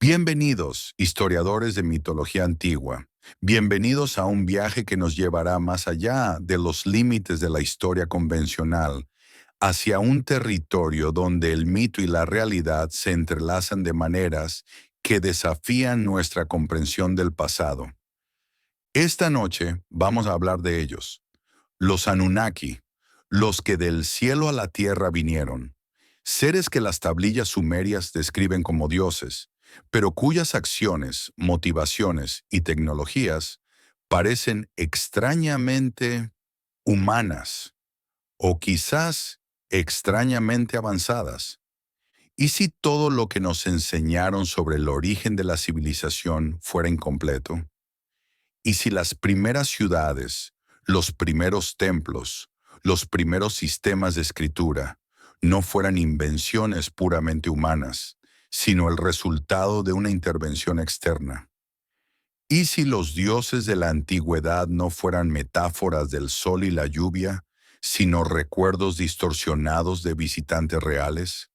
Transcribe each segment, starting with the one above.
Bienvenidos, historiadores de mitología antigua. Bienvenidos a un viaje que nos llevará más allá de los límites de la historia convencional, hacia un territorio donde el mito y la realidad se entrelazan de maneras que desafían nuestra comprensión del pasado. Esta noche vamos a hablar de ellos, los Anunnaki, los que del cielo a la tierra vinieron, seres que las tablillas sumerias describen como dioses, pero cuyas acciones, motivaciones y tecnologías parecen extrañamente humanas o quizás extrañamente avanzadas. ¿Y si todo lo que nos enseñaron sobre el origen de la civilización fuera incompleto? ¿Y si las primeras ciudades, los primeros templos, los primeros sistemas de escritura no fueran invenciones puramente humanas, sino el resultado de una intervención externa? ¿Y si los dioses de la antigüedad no fueran metáforas del sol y la lluvia, sino recuerdos distorsionados de visitantes reales?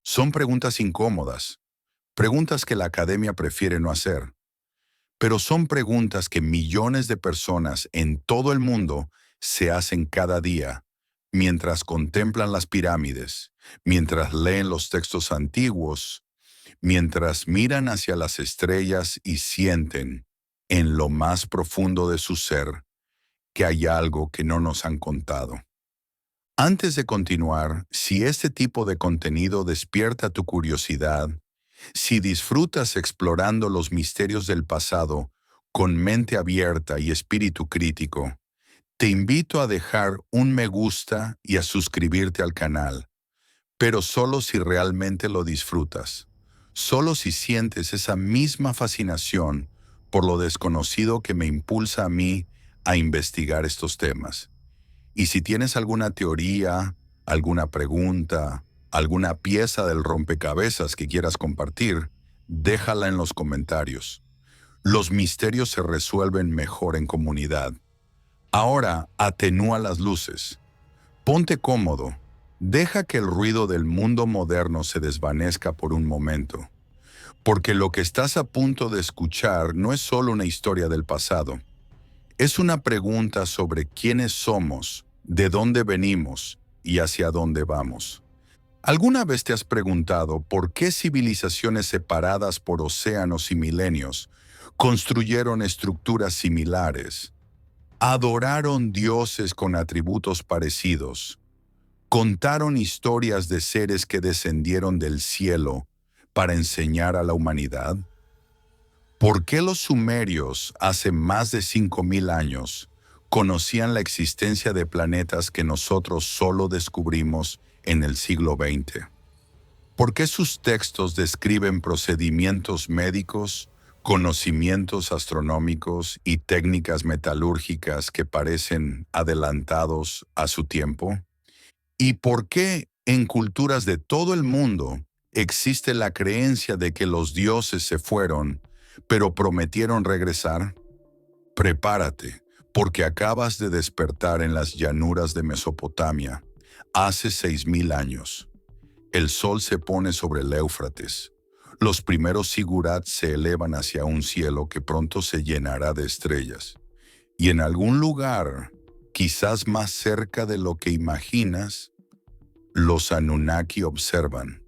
Son preguntas incómodas, preguntas que la academia prefiere no hacer, pero son preguntas que millones de personas en todo el mundo se hacen cada día, mientras contemplan las pirámides, mientras leen los textos antiguos, mientras miran hacia las estrellas y sienten, en lo más profundo de su ser, que hay algo que no nos han contado. Antes de continuar, si este tipo de contenido despierta tu curiosidad, si disfrutas explorando los misterios del pasado con mente abierta y espíritu crítico, te invito a dejar un me gusta y a suscribirte al canal, pero solo si realmente lo disfrutas, solo si sientes esa misma fascinación por lo desconocido que me impulsa a mí a investigar estos temas. Y si tienes alguna teoría, alguna pregunta, alguna pieza del rompecabezas que quieras compartir, déjala en los comentarios. Los misterios se resuelven mejor en comunidad. Ahora, atenúa las luces. Ponte cómodo. Deja que el ruido del mundo moderno se desvanezca por un momento. Porque lo que estás a punto de escuchar no es solo una historia del pasado. Es una pregunta sobre quiénes somos, de dónde venimos y hacia dónde vamos. ¿Alguna vez te has preguntado por qué civilizaciones separadas por océanos y milenios construyeron estructuras similares, adoraron dioses con atributos parecidos, contaron historias de seres que descendieron del cielo para enseñar a la humanidad? ¿Por qué los sumerios, hace más de 5.000 años, conocían la existencia de planetas que nosotros solo descubrimos en el siglo XX? ¿Por qué sus textos describen procedimientos médicos, conocimientos astronómicos y técnicas metalúrgicas que parecen adelantados a su tiempo? ¿Y por qué en culturas de todo el mundo existe la creencia de que los dioses se fueron, pero prometieron regresar? Prepárate, porque acabas de despertar en las llanuras de Mesopotamia, hace 6.000 años. El sol se pone sobre el Éufrates. Los primeros sigurats se elevan hacia un cielo que pronto se llenará de estrellas. Y en algún lugar, quizás más cerca de lo que imaginas, los Anunnaki observan.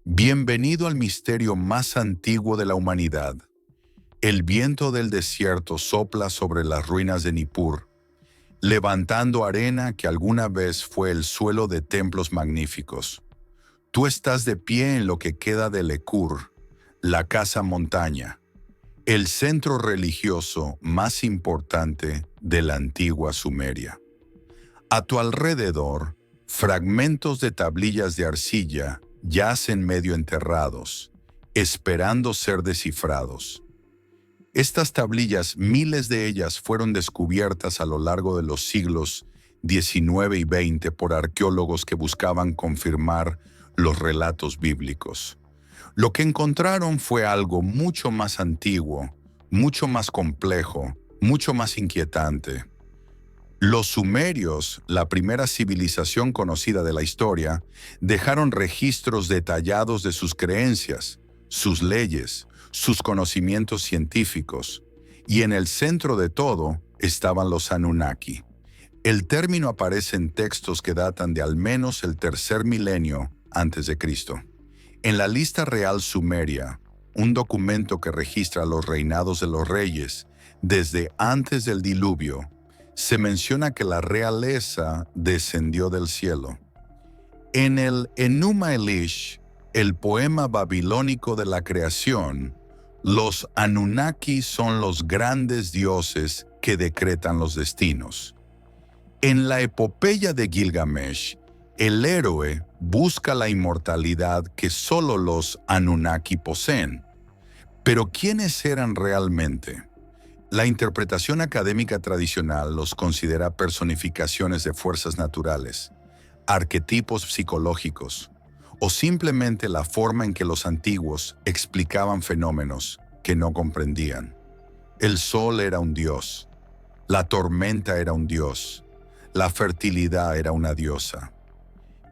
Bienvenido al misterio más antiguo de la humanidad. El viento del desierto sopla sobre las ruinas de Nippur, levantando arena que alguna vez fue el suelo de templos magníficos. Tú estás de pie en lo que queda de Lekur, la casa montaña, el centro religioso más importante de la antigua Sumeria. A tu alrededor, fragmentos de tablillas de arcilla yacen medio enterrados, esperando ser descifrados. Estas tablillas, miles de ellas, fueron descubiertas a lo largo de los siglos XIX y XX por arqueólogos que buscaban confirmar los relatos bíblicos. Lo que encontraron fue algo mucho más antiguo, mucho más complejo, mucho más inquietante. Los sumerios, la primera civilización conocida de la historia, dejaron registros detallados de sus creencias, sus leyes, sus conocimientos científicos, y en el centro de todo estaban los Anunnaki. El término aparece en textos que datan de al menos el tercer milenio antes de Cristo. En la Lista Real Sumeria, un documento que registra los reinados de los reyes desde antes del diluvio, se menciona que la realeza descendió del cielo. En el Enuma Elish, el poema babilónico de la creación, los Anunnaki son los grandes dioses que decretan los destinos. En la epopeya de Gilgamesh, el héroe busca la inmortalidad que solo los Anunnaki poseen. Pero ¿quiénes eran realmente? La interpretación académica tradicional los considera personificaciones de fuerzas naturales, arquetipos psicológicos, o simplemente la forma en que los antiguos explicaban fenómenos que no comprendían. El sol era un dios, la tormenta era un dios, la fertilidad era una diosa.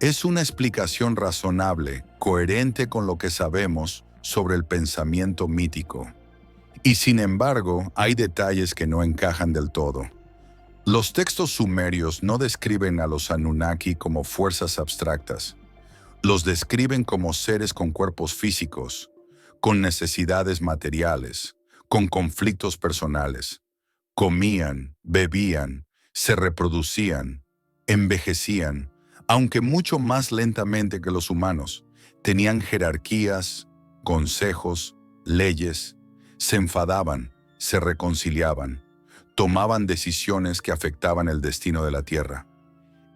Es una explicación razonable, coherente con lo que sabemos sobre el pensamiento mítico. Y sin embargo, hay detalles que no encajan del todo. Los textos sumerios no describen a los Anunnaki como fuerzas abstractas. Los describen como seres con cuerpos físicos, con necesidades materiales, con conflictos personales. Comían, bebían, se reproducían, envejecían, aunque mucho más lentamente que los humanos. Tenían jerarquías, consejos, leyes. Se enfadaban, se reconciliaban, tomaban decisiones que afectaban el destino de la Tierra.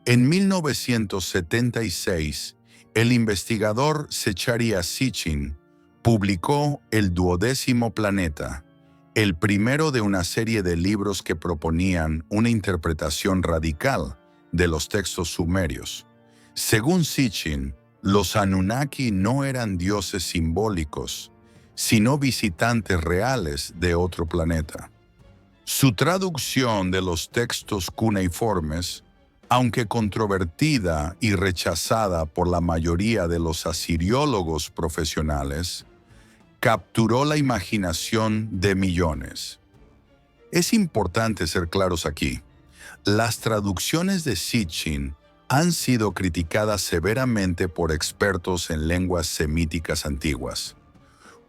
En 1976, el investigador Zecharia Sitchin publicó El 12º planeta, el primero de una serie de libros que proponían una interpretación radical de los textos sumerios. Según Sitchin, los Anunnaki no eran dioses simbólicos, sino visitantes reales de otro planeta. Su traducción de los textos cuneiformes, aunque controvertida y rechazada por la mayoría de los asiriólogos profesionales, capturó la imaginación de millones. Es importante ser claros aquí. Las traducciones de Sitchin han sido criticadas severamente por expertos en lenguas semíticas antiguas.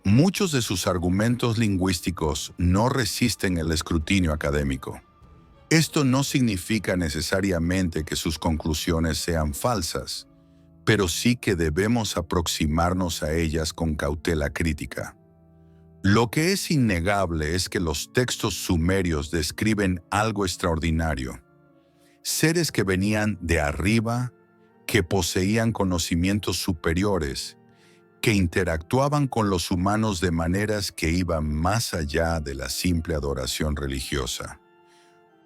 Muchos de sus argumentos lingüísticos no resisten el escrutinio académico. Esto no significa necesariamente que sus conclusiones sean falsas, pero sí que debemos aproximarnos a ellas con cautela crítica. Lo que es innegable es que los textos sumerios describen algo extraordinario. Seres que venían de arriba, que poseían conocimientos superiores, que interactuaban con los humanos de maneras que iban más allá de la simple adoración religiosa.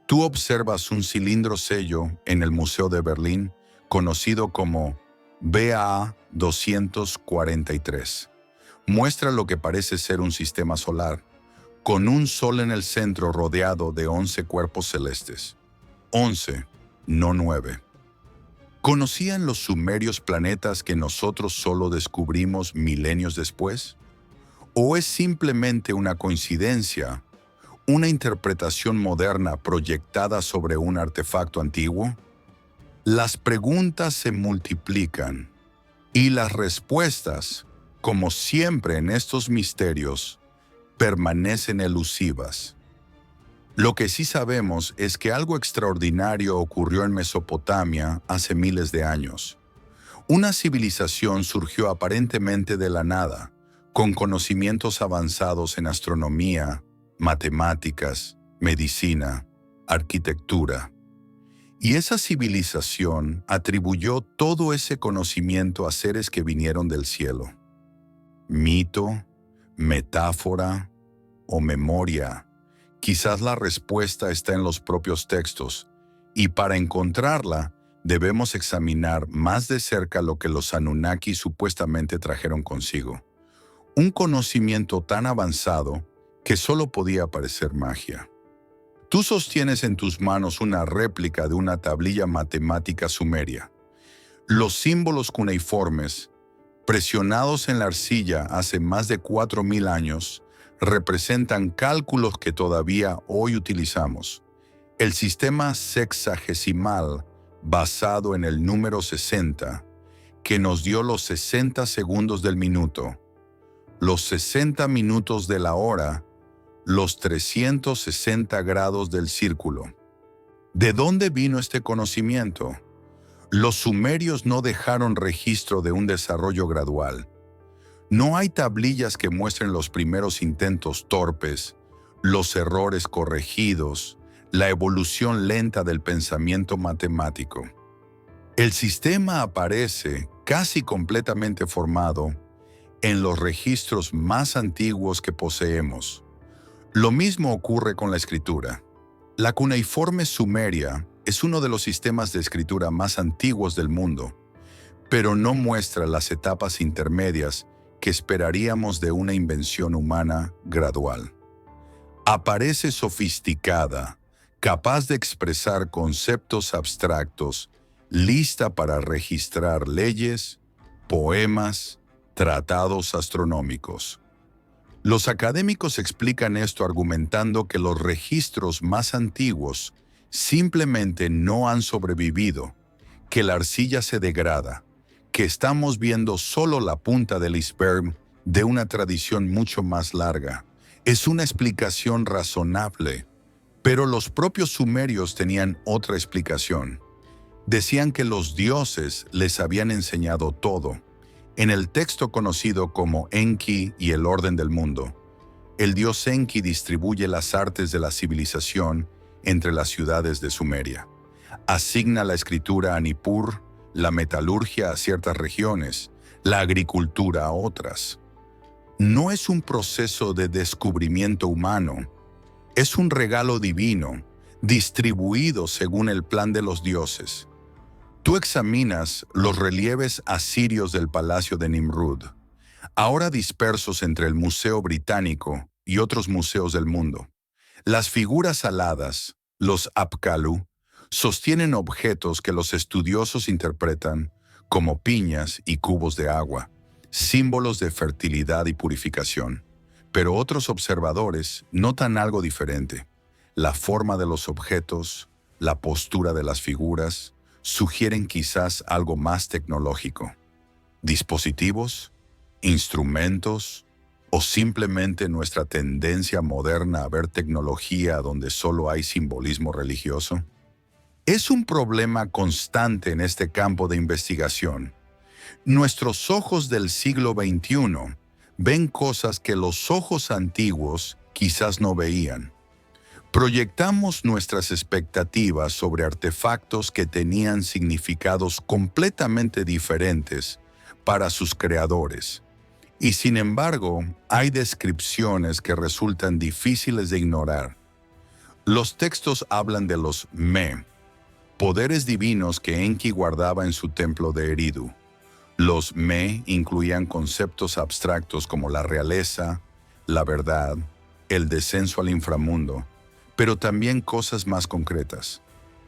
Tú observas un cilindro sello en el Museo de Berlín, conocido como BA 243. Muestra lo que parece ser un sistema solar, con un sol en el centro rodeado de 11 cuerpos celestes. 11, no 9. ¿Conocían los sumerios planetas que nosotros solo descubrimos milenios después? ¿O es simplemente una coincidencia, una interpretación moderna proyectada sobre un artefacto antiguo? Las preguntas se multiplican y las respuestas, como siempre en estos misterios, permanecen elusivas. Lo que sí sabemos es que algo extraordinario ocurrió en Mesopotamia hace miles de años. Una civilización surgió aparentemente de la nada, con conocimientos avanzados en astronomía, matemáticas, medicina, arquitectura. Y esa civilización atribuyó todo ese conocimiento a seres que vinieron del cielo. Mito, metáfora o memoria. Quizás la respuesta está en los propios textos, y para encontrarla debemos examinar más de cerca lo que los Anunnaki supuestamente trajeron consigo. Un conocimiento tan avanzado que solo podía parecer magia. Tú sostienes en tus manos una réplica de una tablilla matemática sumeria. Los símbolos cuneiformes presionados en la arcilla hace más de 4.000 años, representan cálculos que todavía hoy utilizamos. El sistema sexagesimal, basado en el número 60, que nos dio los 60 segundos del minuto, los 60 minutos de la hora, los 360 grados del círculo. ¿De dónde vino este conocimiento? Los sumerios no dejaron registro de un desarrollo gradual. No hay tablillas que muestren los primeros intentos torpes, los errores corregidos, la evolución lenta del pensamiento matemático. El sistema aparece casi completamente formado en los registros más antiguos que poseemos. Lo mismo ocurre con la escritura. La cuneiforme sumeria es uno de los sistemas de escritura más antiguos del mundo, pero no muestra las etapas intermedias que esperaríamos de una invención humana gradual. Aparece sofisticada, capaz de expresar conceptos abstractos, lista para registrar leyes, poemas, tratados astronómicos. Los académicos explican esto argumentando que los registros más antiguos simplemente no han sobrevivido, que la arcilla se degrada, que estamos viendo solo la punta del iceberg de una tradición mucho más larga. Es una explicación razonable, pero los propios sumerios tenían otra explicación. Decían que los dioses les habían enseñado todo. En el texto conocido como Enki y el orden del mundo, el dios Enki distribuye las artes de la civilización entre las ciudades de Sumeria. Asigna la escritura a Nippur, la metalurgia a ciertas regiones, la agricultura a otras. No es un proceso de descubrimiento humano, es un regalo divino, distribuido según el plan de los dioses. Tú examinas los relieves asirios del palacio de Nimrud, ahora dispersos entre el Museo Británico y otros museos del mundo. Las figuras aladas, los apkallu, sostienen objetos que los estudiosos interpretan como piñas y cubos de agua, símbolos de fertilidad y purificación. Pero otros observadores notan algo diferente. La forma de los objetos, la postura de las figuras, sugieren quizás algo más tecnológico. ¿Dispositivos? ¿Instrumentos? ¿O simplemente nuestra tendencia moderna a ver tecnología donde solo hay simbolismo religioso? Es un problema constante en este campo de investigación. Nuestros ojos del siglo XXI ven cosas que los ojos antiguos quizás no veían. Proyectamos nuestras expectativas sobre artefactos que tenían significados completamente diferentes para sus creadores. Y sin embargo, hay descripciones que resultan difíciles de ignorar. Los textos hablan de los Me, poderes divinos que Enki guardaba en su templo de Eridu. Los Me incluían conceptos abstractos como la realeza, la verdad, el descenso al inframundo, pero también cosas más concretas.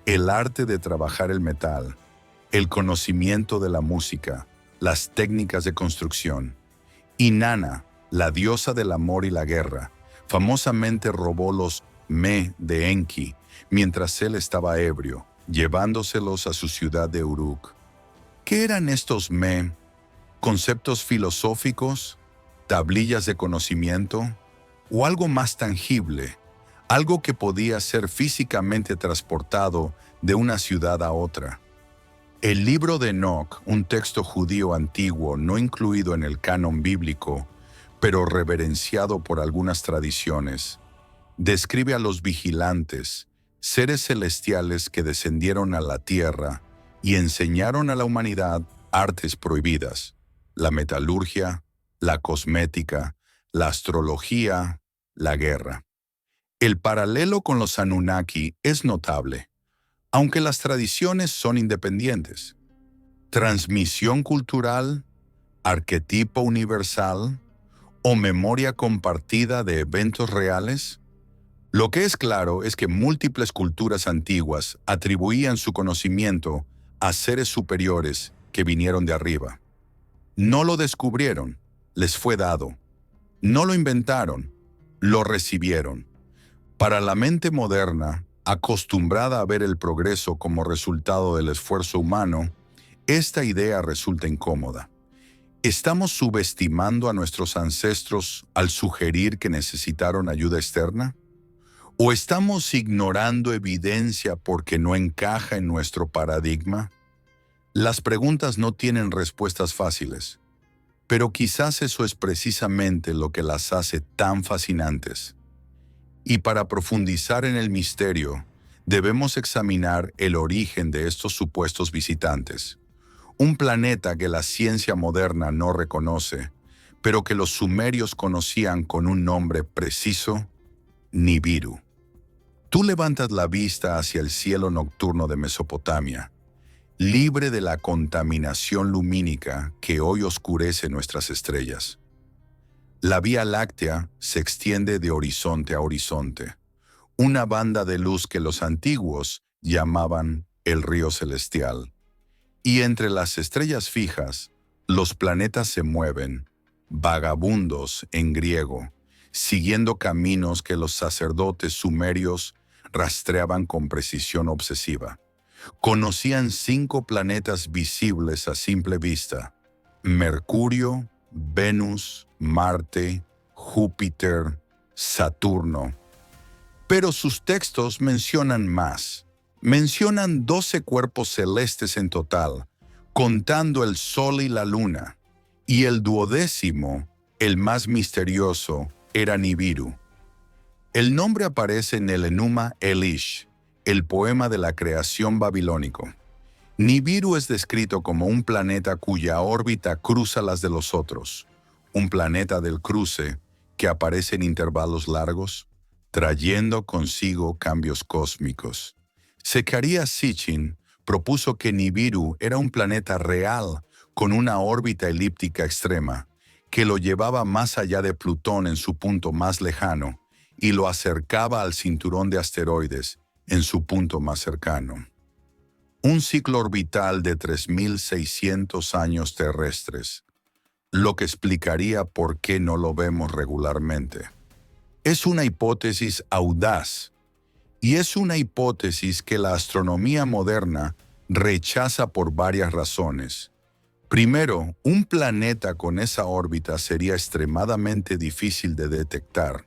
El arte de trabajar el metal, el conocimiento de la música, las técnicas de construcción. Inanna, la diosa del amor y la guerra, famosamente robó los Me de Enki mientras él estaba ebrio, llevándoselos a su ciudad de Uruk. ¿Qué eran estos Me? ¿Conceptos filosóficos? ¿Tablillas de conocimiento? ¿O algo más tangible? Algo que podía ser físicamente transportado de una ciudad a otra. El libro de Enoc, un texto judío antiguo no incluido en el canon bíblico, pero reverenciado por algunas tradiciones, describe a los vigilantes, seres celestiales que descendieron a la tierra y enseñaron a la humanidad artes prohibidas, la metalurgia, la cosmética, la astrología, la guerra. El paralelo con los Anunnaki es notable, aunque las tradiciones son independientes. Transmisión cultural, arquetipo universal o memoria compartida de eventos reales. Lo que es claro es que múltiples culturas antiguas atribuían su conocimiento a seres superiores que vinieron de arriba. No lo descubrieron, les fue dado. No lo inventaron, lo recibieron. Para la mente moderna, acostumbrada a ver el progreso como resultado del esfuerzo humano, esta idea resulta incómoda. ¿Estamos subestimando a nuestros ancestros al sugerir que necesitaron ayuda externa? ¿O estamos ignorando evidencia porque no encaja en nuestro paradigma? Las preguntas no tienen respuestas fáciles, pero quizás eso es precisamente lo que las hace tan fascinantes. Y para profundizar en el misterio, debemos examinar el origen de estos supuestos visitantes. Un planeta que la ciencia moderna no reconoce, pero que los sumerios conocían con un nombre preciso: Nibiru. Tú levantas la vista hacia el cielo nocturno de Mesopotamia, libre de la contaminación lumínica que hoy oscurece nuestras estrellas. La Vía Láctea se extiende de horizonte a horizonte, una banda de luz que los antiguos llamaban el río celestial. Y entre las estrellas fijas, los planetas se mueven, vagabundos en griego, siguiendo caminos que los sacerdotes sumerios rastreaban con precisión obsesiva. Conocían 5 planetas visibles a simple vista: Mercurio, Venus, Marte, Júpiter, Saturno. Pero sus textos mencionan más. Mencionan 12 cuerpos celestes en total, contando el Sol y la Luna, y el 12º, el más misterioso, era Nibiru. El nombre aparece en el Enuma Elish, el poema de la creación babilónico. Nibiru es descrito como un planeta cuya órbita cruza las de los otros, un planeta del cruce que aparece en intervalos largos, trayendo consigo cambios cósmicos. Zecarías Sitchin propuso que Nibiru era un planeta real con una órbita elíptica extrema, que lo llevaba más allá de Plutón en su punto más lejano y lo acercaba al cinturón de asteroides en su punto más cercano. Un ciclo orbital de 3.600 años terrestres, lo que explicaría por qué no lo vemos regularmente. Es una hipótesis audaz, y es una hipótesis que la astronomía moderna rechaza por varias razones. Primero, un planeta con esa órbita sería extremadamente difícil de detectar,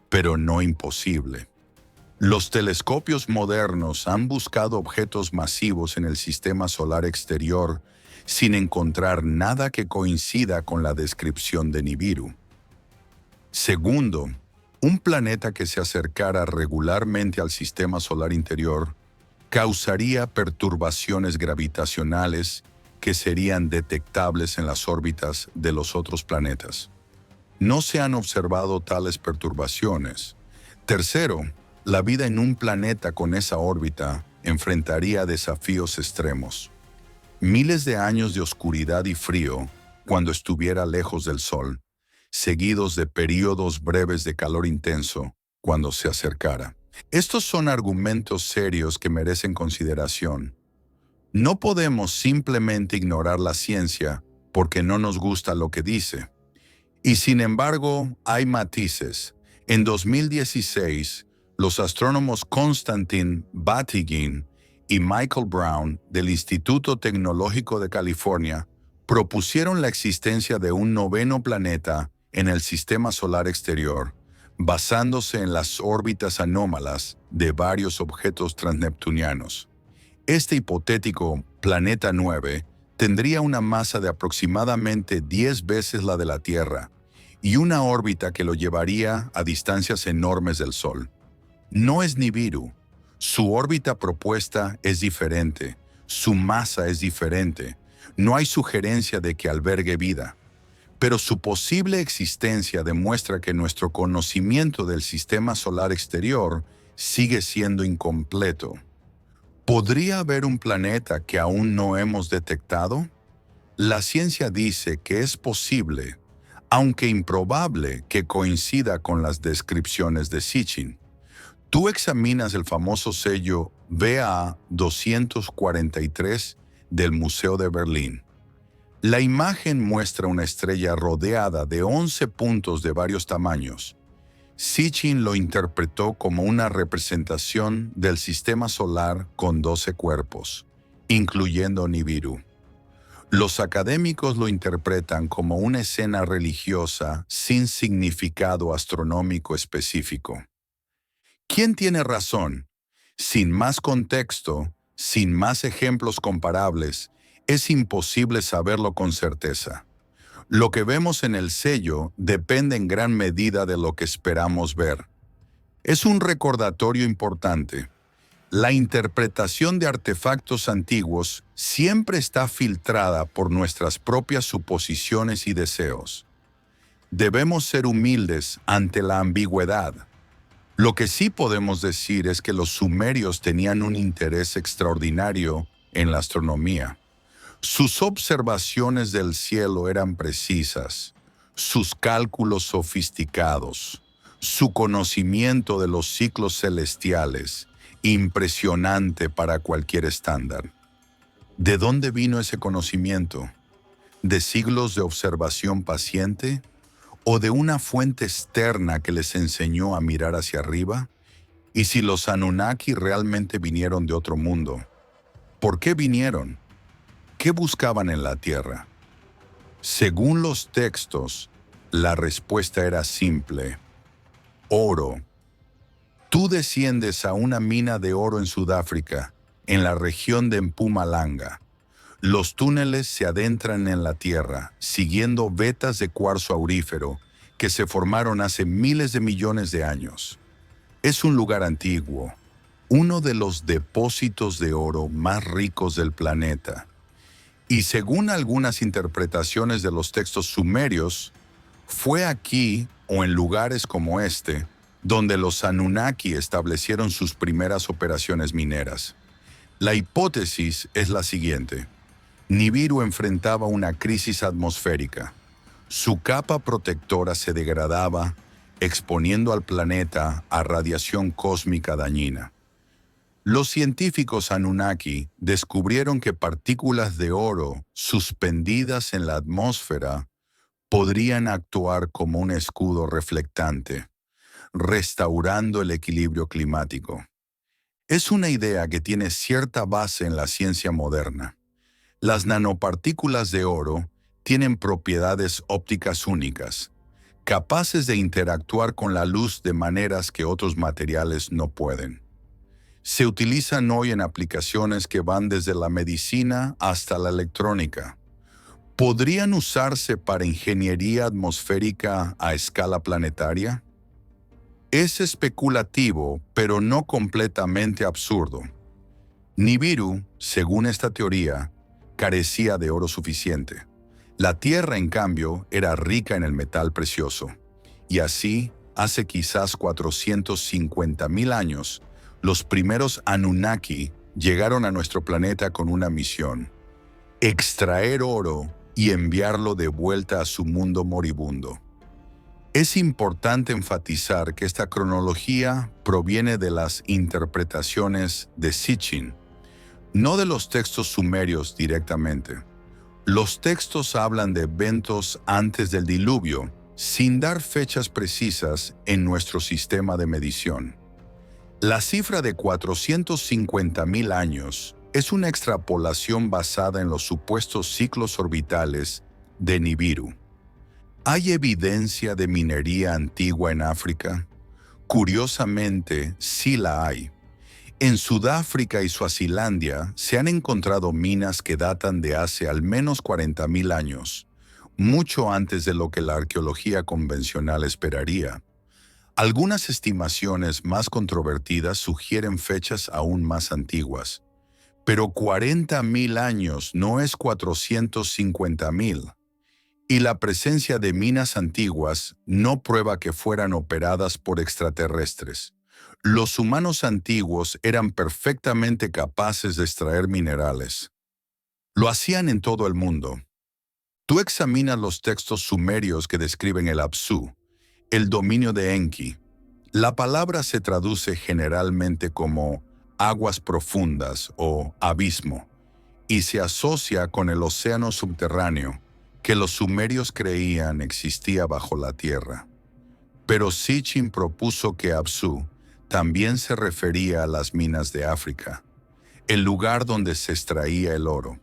pero no imposible. Los telescopios modernos han buscado objetos masivos en el sistema solar exterior sin encontrar nada que coincida con la descripción de Nibiru. Segundo, un planeta que se acercara regularmente al sistema solar interior causaría perturbaciones gravitacionales que serían detectables en las órbitas de los otros planetas. No se han observado tales perturbaciones. Tercero, la vida en un planeta con esa órbita enfrentaría desafíos extremos. Miles de años de oscuridad y frío cuando estuviera lejos del Sol, seguidos de períodos breves de calor intenso cuando se acercara. Estos son argumentos serios que merecen consideración. No podemos simplemente ignorar la ciencia porque no nos gusta lo que dice. Y sin embargo, hay matices. En 2016, los astrónomos Konstantin Batygin y Michael Brown del Instituto Tecnológico de California propusieron la existencia de un 9º planeta en el sistema solar exterior, basándose en las órbitas anómalas de varios objetos transneptunianos. Este hipotético planeta 9 tendría una masa de aproximadamente 10 veces la de la Tierra y una órbita que lo llevaría a distancias enormes del Sol. No es Nibiru. Su órbita propuesta es diferente, su masa es diferente, no hay sugerencia de que albergue vida. Pero su posible existencia demuestra que nuestro conocimiento del sistema solar exterior sigue siendo incompleto. ¿Podría haber un planeta que aún no hemos detectado? La ciencia dice que es posible, aunque improbable, que coincida con las descripciones de Sitchin. Tú examinas el famoso sello BA 243 del Museo de Berlín. La imagen muestra una estrella rodeada de 11 puntos de varios tamaños. Sitchin lo interpretó como una representación del sistema solar con 12 cuerpos, incluyendo Nibiru. Los académicos lo interpretan como una escena religiosa sin significado astronómico específico. ¿Quién tiene razón? Sin más contexto, sin más ejemplos comparables, es imposible saberlo con certeza. Lo que vemos en el sello depende en gran medida de lo que esperamos ver. Es un recordatorio importante. La interpretación de artefactos antiguos siempre está filtrada por nuestras propias suposiciones y deseos. Debemos ser humildes ante la ambigüedad. Lo que sí podemos decir es que los sumerios tenían un interés extraordinario en la astronomía. Sus observaciones del cielo eran precisas, sus cálculos sofisticados, su conocimiento de los ciclos celestiales, impresionante para cualquier estándar. ¿De dónde vino ese conocimiento? ¿De siglos de observación paciente? ¿O de una fuente externa que les enseñó a mirar hacia arriba? ¿Y si los Anunnaki realmente vinieron de otro mundo? ¿Por qué vinieron? ¿Qué buscaban en la Tierra? Según los textos, la respuesta era simple: oro. Tú desciendes a una mina de oro en Sudáfrica, en la región de Mpumalanga. Los túneles se adentran en la tierra, siguiendo vetas de cuarzo aurífero que se formaron hace miles de millones de años. Es un lugar antiguo, uno de los depósitos de oro más ricos del planeta. Y según algunas interpretaciones de los textos sumerios, fue aquí o en lugares como este donde los Anunnaki establecieron sus primeras operaciones mineras. La hipótesis es la siguiente: Nibiru enfrentaba una crisis atmosférica. Su capa protectora se degradaba, exponiendo al planeta a radiación cósmica dañina. Los científicos Anunnaki descubrieron que partículas de oro suspendidas en la atmósfera podrían actuar como un escudo reflectante, restaurando el equilibrio climático. Es una idea que tiene cierta base en la ciencia moderna. Las nanopartículas de oro tienen propiedades ópticas únicas, capaces de interactuar con la luz de maneras que otros materiales no pueden. Se utilizan hoy en aplicaciones que van desde la medicina hasta la electrónica. ¿Podrían usarse para ingeniería atmosférica a escala planetaria? Es especulativo, pero no completamente absurdo. Nibiru, según esta teoría, carecía de oro suficiente. La Tierra, en cambio, era rica en el metal precioso. Y así, hace quizás 450.000 años, los primeros Anunnaki llegaron a nuestro planeta con una misión: extraer oro y enviarlo de vuelta a su mundo moribundo. Es importante enfatizar que esta cronología proviene de las interpretaciones de Sitchin, no de los textos sumerios directamente. Los textos hablan de eventos antes del diluvio, sin dar fechas precisas en nuestro sistema de medición. La cifra de 450.000 años es una extrapolación basada en los supuestos ciclos orbitales de Nibiru. ¿Hay evidencia de minería antigua en África? Curiosamente, sí la hay. En Sudáfrica y Suazilandia se han encontrado minas que datan de hace al menos 40.000 años, mucho antes de lo que la arqueología convencional esperaría. Algunas estimaciones más controvertidas sugieren fechas aún más antiguas, pero 40.000 años no es 450.000, y la presencia de minas antiguas no prueba que fueran operadas por extraterrestres. Los humanos antiguos eran perfectamente capaces de extraer minerales. Lo hacían en todo el mundo. Tú examinas los textos sumerios que describen el Apsu, el dominio de Enki. La palabra se traduce generalmente como aguas profundas o abismo, y se asocia con el océano subterráneo que los sumerios creían existía bajo la tierra. Pero Sitchin propuso que Apsu también se refería a las minas de África, el lugar donde se extraía el oro.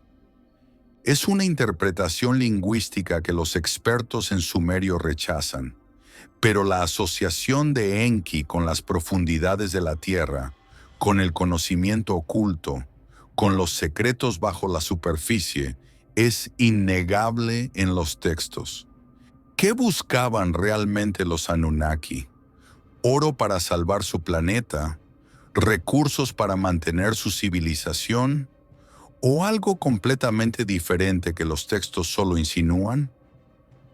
Es una interpretación lingüística que los expertos en sumerio rechazan, pero la asociación de Enki con las profundidades de la tierra, con el conocimiento oculto, con los secretos bajo la superficie, es innegable en los textos. ¿Qué buscaban realmente los Anunnaki? ¿Oro para salvar su planeta? ¿Recursos para mantener su civilización? ¿O algo completamente diferente que los textos solo insinúan?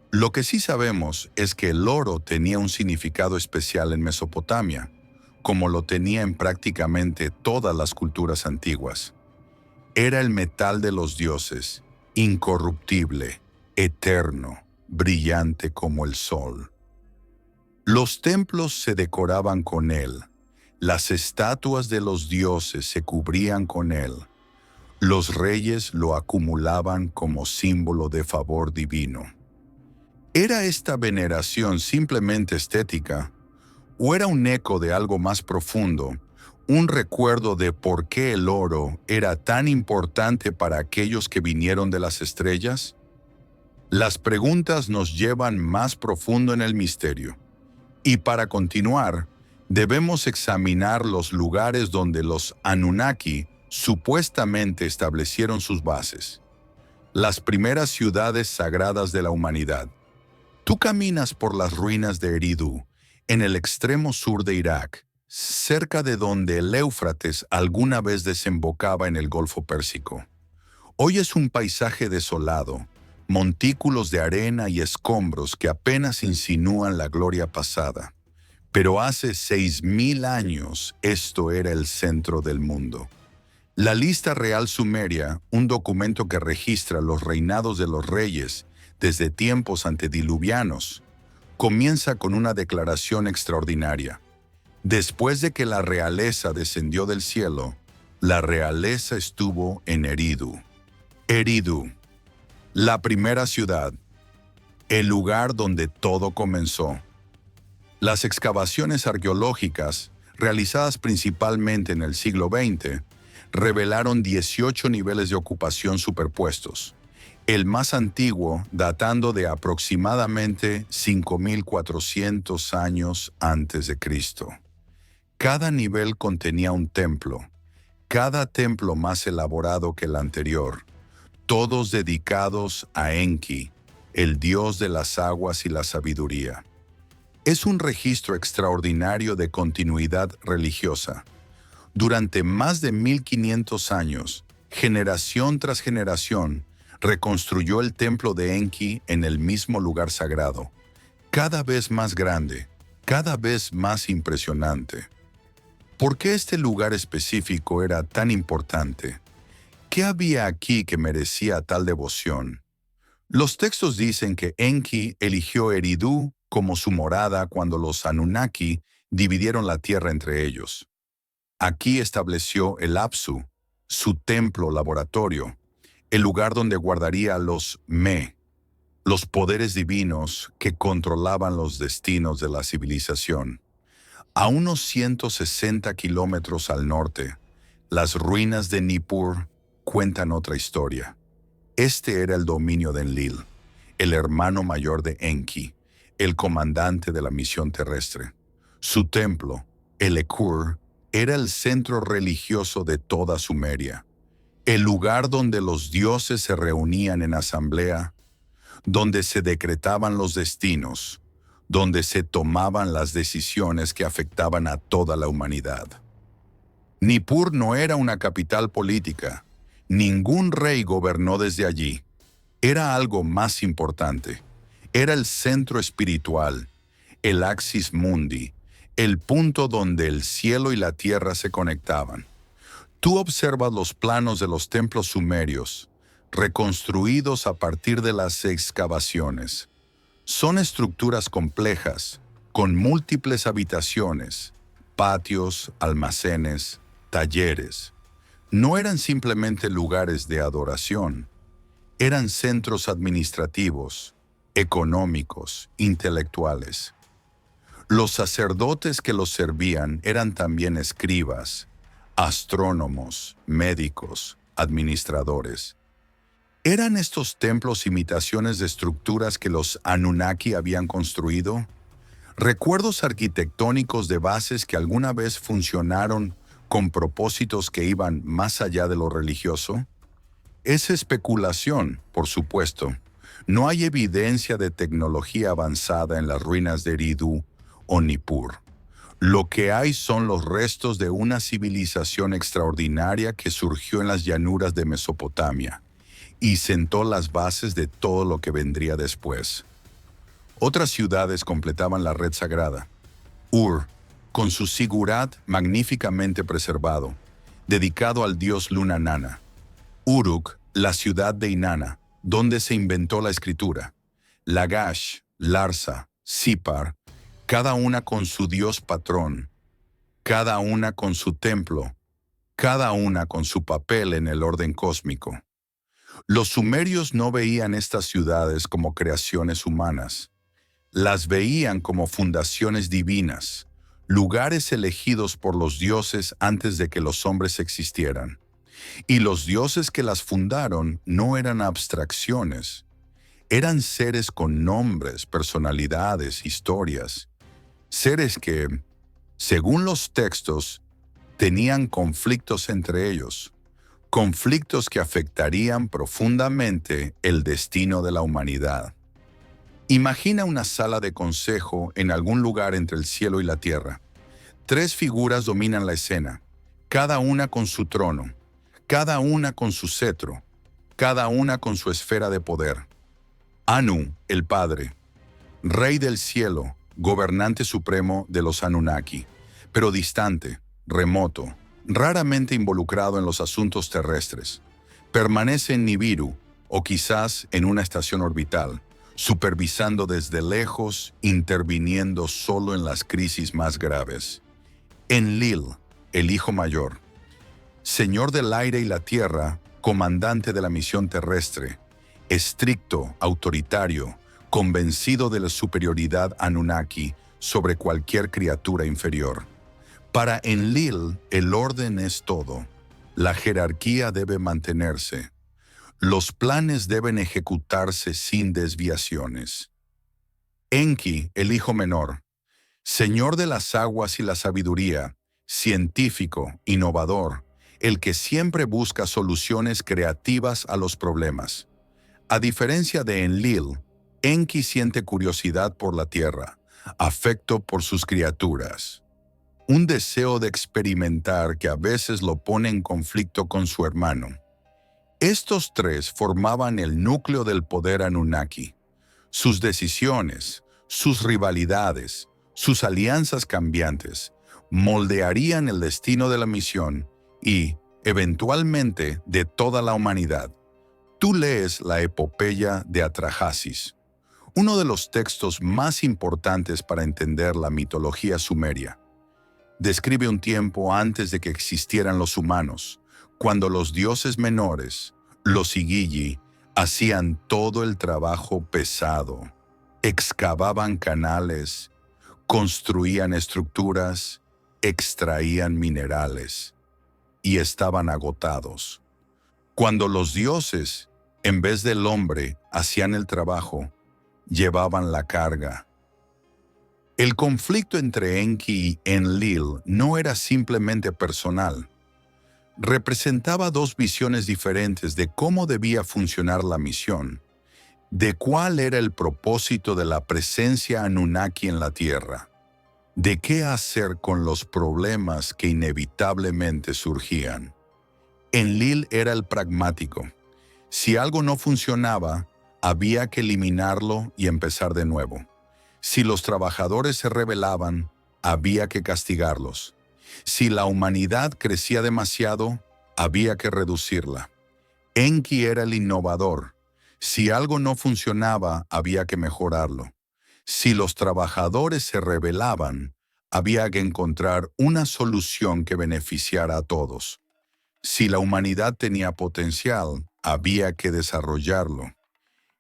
Lo que sí sabemos es que el oro tenía un significado especial en Mesopotamia, como lo tenía en prácticamente todas las culturas antiguas. Era el metal de los dioses, incorruptible, eterno, brillante como el sol. Los templos se decoraban con él, las estatuas de los dioses se cubrían con él, los reyes lo acumulaban como símbolo de favor divino. ¿Era esta veneración simplemente estética? ¿O era un eco de algo más profundo, un recuerdo de por qué el oro era tan importante para aquellos que vinieron de las estrellas? Las preguntas nos llevan más profundo en el misterio. Y para continuar, debemos examinar los lugares donde los Anunnaki supuestamente establecieron sus bases, las primeras ciudades sagradas de la humanidad. Tú caminas por las ruinas de Eridu, en el extremo sur de Irak, cerca de donde el Éufrates alguna vez desembocaba en el Golfo Pérsico. Hoy es un paisaje desolado, montículos de arena y escombros que apenas insinúan la gloria pasada. Pero hace 6.000 años esto era el centro del mundo. La Lista Real Sumeria, un documento que registra los reinados de los reyes desde tiempos antediluvianos, comienza con una declaración extraordinaria. Después de que la realeza descendió del cielo, la realeza estuvo en Eridu. Eridu, la primera ciudad, el lugar donde todo comenzó. Las excavaciones arqueológicas, realizadas principalmente en el siglo XX, revelaron 18 niveles de ocupación superpuestos, el más antiguo datando de aproximadamente 5.400 años antes de Cristo. Cada nivel contenía un templo, cada templo más elaborado que el anterior, todos dedicados a Enki, el dios de las aguas y la sabiduría. Es un registro extraordinario de continuidad religiosa. Durante más de 1.500 años, generación tras generación, reconstruyó el templo de Enki en el mismo lugar sagrado, cada vez más grande, cada vez más impresionante. ¿Por qué este lugar específico era tan importante? ¿Qué había aquí que merecía tal devoción? Los textos dicen que Enki eligió Eridu como su morada cuando los Anunnaki dividieron la tierra entre ellos. Aquí estableció el Apsu, su templo laboratorio, el lugar donde guardaría los Me, los poderes divinos que controlaban los destinos de la civilización. A unos 160 kilómetros al norte, las ruinas de Nippur cuentan otra historia. Este era el dominio de Enlil, el hermano mayor de Enki, el comandante de la misión terrestre. Su templo, el Ekur, era el centro religioso de toda Sumeria, el lugar donde los dioses se reunían en asamblea, donde se decretaban los destinos, donde se tomaban las decisiones que afectaban a toda la humanidad. Nippur no era una capital política, ningún rey gobernó desde allí. Era algo más importante. Era el centro espiritual, el axis mundi, el punto donde el cielo y la tierra se conectaban. Tú observas los planos de los templos sumerios, reconstruidos a partir de las excavaciones. Son estructuras complejas, con múltiples habitaciones, patios, almacenes, talleres. No eran simplemente lugares de adoración, eran centros administrativos, económicos, intelectuales. Los sacerdotes que los servían eran también escribas, astrónomos, médicos, administradores. ¿Eran estos templos imitaciones de estructuras que los Anunnaki habían construido? ¿Recuerdos arquitectónicos de bases que alguna vez funcionaron con propósitos que iban más allá de lo religioso? Es especulación, por supuesto. No hay evidencia de tecnología avanzada en las ruinas de Eridu o Nippur. Lo que hay son los restos de una civilización extraordinaria que surgió en las llanuras de Mesopotamia y sentó las bases de todo lo que vendría después. Otras ciudades completaban la red sagrada. Ur, con su sigurat magníficamente preservado, dedicado al dios Luna Nana. Uruk, la ciudad de Inanna, donde se inventó la escritura. Lagash, Larsa, Sipar, cada una con su dios patrón, cada una con su templo, cada una con su papel en el orden cósmico. Los sumerios no veían estas ciudades como creaciones humanas. Las veían como fundaciones divinas, lugares elegidos por los dioses antes de que los hombres existieran. Y los dioses que las fundaron no eran abstracciones, eran seres con nombres, personalidades, historias. Seres que, según los textos, tenían conflictos entre ellos, conflictos que afectarían profundamente el destino de la humanidad. Imagina una sala de consejo en algún lugar entre el cielo y la tierra. Tres figuras dominan la escena, cada una con su trono, cada una con su cetro, cada una con su esfera de poder. Anu, el Padre, Rey del cielo, gobernante supremo de los Anunnaki, pero distante, remoto, raramente involucrado en los asuntos terrestres. Permanece en Nibiru, o quizás en una estación orbital, supervisando desde lejos, interviniendo solo en las crisis más graves. Enlil, el hijo mayor, Señor del aire y la tierra, comandante de la misión terrestre, estricto, autoritario, convencido de la superioridad Anunnaki sobre cualquier criatura inferior. Para Enlil, el orden es todo. La jerarquía debe mantenerse. Los planes deben ejecutarse sin desviaciones. Enki, el hijo menor, Señor de las aguas y la sabiduría, científico, innovador, el que siempre busca soluciones creativas a los problemas. A diferencia de Enlil, Enki siente curiosidad por la tierra, afecto por sus criaturas, un deseo de experimentar que a veces lo pone en conflicto con su hermano. Estos tres formaban el núcleo del poder Anunnaki. Sus decisiones, sus rivalidades, sus alianzas cambiantes, moldearían el destino de la misión y, eventualmente, de toda la humanidad. Tú lees la epopeya de Atrahasis, uno de los textos más importantes para entender la mitología sumeria. Describe un tiempo antes de que existieran los humanos, cuando los dioses menores, los Igigi, hacían todo el trabajo pesado, excavaban canales, construían estructuras, extraían minerales y estaban agotados. Cuando los dioses, en vez del hombre, hacían el trabajo, llevaban la carga. El conflicto entre Enki y Enlil no era simplemente personal. Representaba dos visiones diferentes de cómo debía funcionar la misión, de cuál era el propósito de la presencia Anunnaki en la Tierra, de qué hacer con los problemas que inevitablemente surgían. Enlil era el pragmático. Si algo no funcionaba, había que eliminarlo y empezar de nuevo. Si los trabajadores se rebelaban, había que castigarlos. Si la humanidad crecía demasiado, había que reducirla. Enki era el innovador. Si algo no funcionaba, había que mejorarlo. Si los trabajadores se rebelaban, había que encontrar una solución que beneficiara a todos. Si la humanidad tenía potencial, había que desarrollarlo.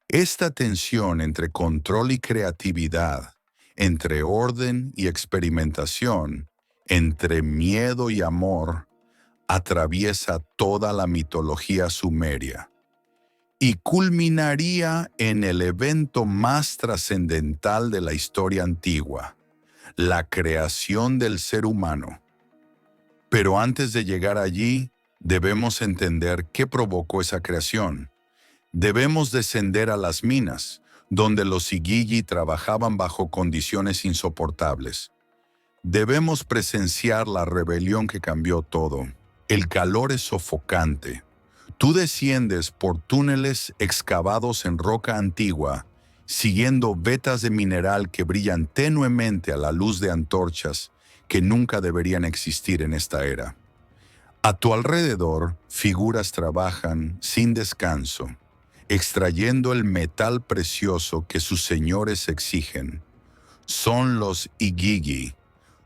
Esta tensión entre control y creatividad, entre orden y experimentación, entre miedo y amor, atraviesa toda la mitología sumeria y culminaría en el evento más trascendental de la historia antigua, la creación del ser humano. Pero antes de llegar allí, debemos entender qué provocó esa creación. Debemos descender a las minas, donde los Igigi trabajaban bajo condiciones insoportables. Debemos presenciar la rebelión que cambió todo. El calor es sofocante. Tú desciendes por túneles excavados en roca antigua, siguiendo vetas de mineral que brillan tenuemente a la luz de antorchas que nunca deberían existir en esta era. A tu alrededor, figuras trabajan sin descanso, extrayendo el metal precioso que sus señores exigen. Son los Igigi,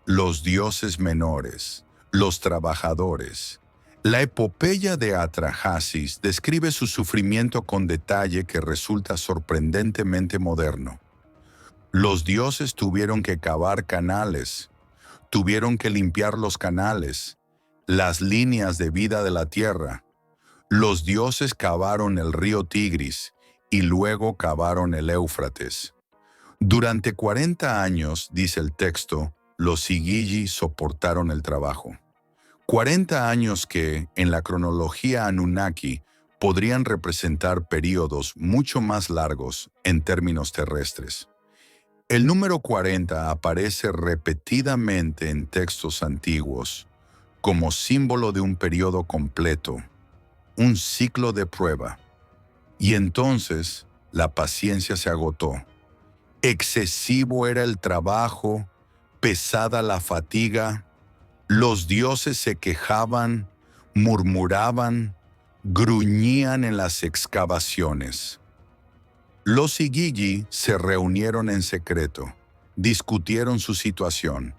los dioses menores, los trabajadores. La epopeya de Atrahasis describe su sufrimiento con detalle que resulta sorprendentemente moderno. Los dioses tuvieron que cavar canales, tuvieron que limpiar los canales, las líneas de vida de la tierra. Los dioses cavaron el río Tigris y luego cavaron el Éufrates. Durante 40 años, dice el texto, los Igigi soportaron el trabajo. 40 años que, en la cronología Anunnaki, podrían representar períodos mucho más largos en términos terrestres. El número 40 aparece repetidamente en textos antiguos como símbolo de un periodo completo, un ciclo de prueba. Y entonces la paciencia se agotó. Excesivo era el trabajo, pesada la fatiga. Los dioses se quejaban, murmuraban, gruñían en las excavaciones. Los Igigi se reunieron en secreto, discutieron su situación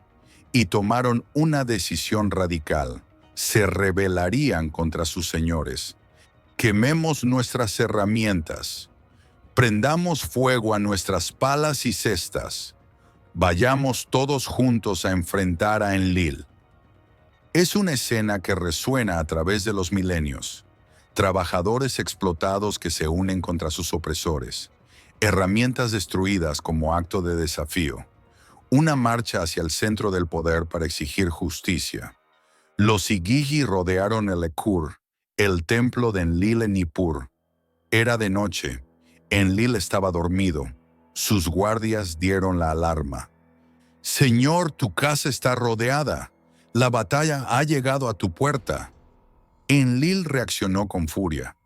y tomaron una decisión radical. Se rebelarían contra sus señores. Quememos nuestras herramientas, prendamos fuego a nuestras palas y cestas, vayamos todos juntos a enfrentar a Enlil. Es una escena que resuena a través de los milenios. Trabajadores explotados que se unen contra sus opresores. Herramientas destruidas como acto de desafío. Una marcha hacia el centro del poder para exigir justicia. Los Igigi rodearon el Ekur, el templo de Enlil en Nippur. Era de noche. Enlil estaba dormido. Sus guardias dieron la alarma. «Señor, tu casa está rodeada. La batalla ha llegado a tu puerta». Enlil reaccionó con furia.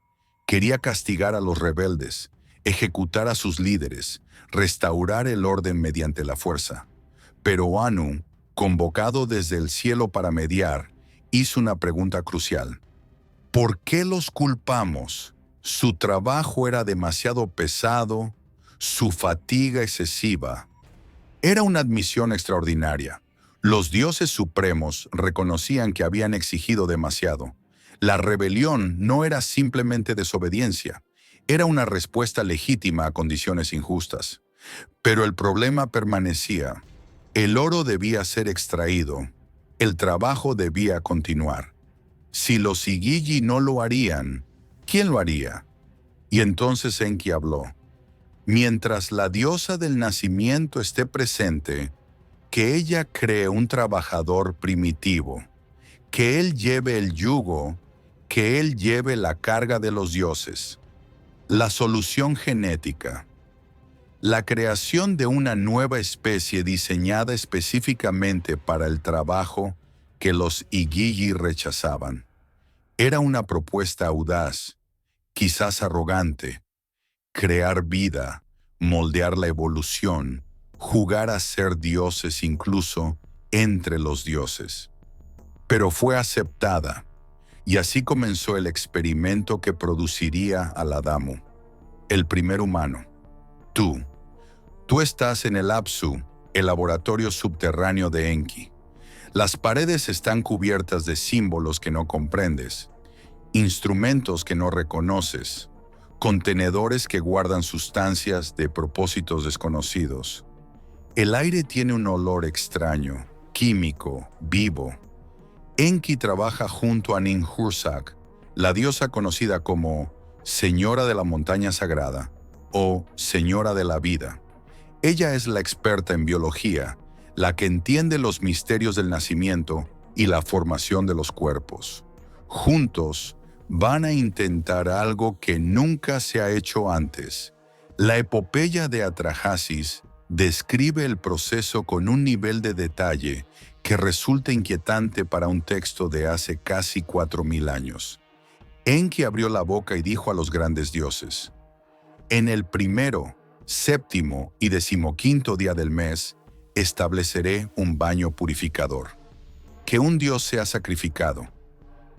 Quería castigar a los rebeldes, ejecutar a sus líderes, restaurar el orden mediante la fuerza. Pero Anu, convocado desde el cielo para mediar, hizo una pregunta crucial. ¿Por qué los culpamos? Su trabajo era demasiado pesado, su fatiga excesiva. Era una admisión extraordinaria. Los dioses supremos reconocían que habían exigido demasiado. La rebelión no era simplemente desobediencia, era una respuesta legítima a condiciones injustas. Pero el problema permanecía. El oro debía ser extraído, el trabajo debía continuar. Si los Igigi no lo harían, ¿quién lo haría? Y entonces Enki habló. Mientras la diosa del nacimiento esté presente, que ella cree un trabajador primitivo, que él lleve el yugo, que él lleve la carga de los dioses. La solución genética. La creación de una nueva especie diseñada específicamente para el trabajo que los Igigi rechazaban. Era una propuesta audaz, quizás arrogante. Crear vida, moldear la evolución, jugar a ser dioses incluso entre los dioses. Pero fue aceptada, y así comenzó el experimento que produciría al Adamu, el primer humano. Tú estás en el Apsu, el laboratorio subterráneo de Enki. Las paredes están cubiertas de símbolos que no comprendes, instrumentos que no reconoces, contenedores que guardan sustancias de propósitos desconocidos. El aire tiene un olor extraño, químico, vivo. Enki trabaja junto a Ninhursag, la diosa conocida como Señora de la Montaña Sagrada o Señora de la Vida. Ella es la experta en biología, la que entiende los misterios del nacimiento y la formación de los cuerpos. Juntos, van a intentar algo que nunca se ha hecho antes. La epopeya de Atrahasis describe el proceso con un nivel de detalle que resulta inquietante para un texto de hace casi 4000 años. Enki abrió la boca y dijo a los grandes dioses: en el primero, séptimo y decimoquinto día del mes, estableceré un baño purificador. Que un dios sea sacrificado,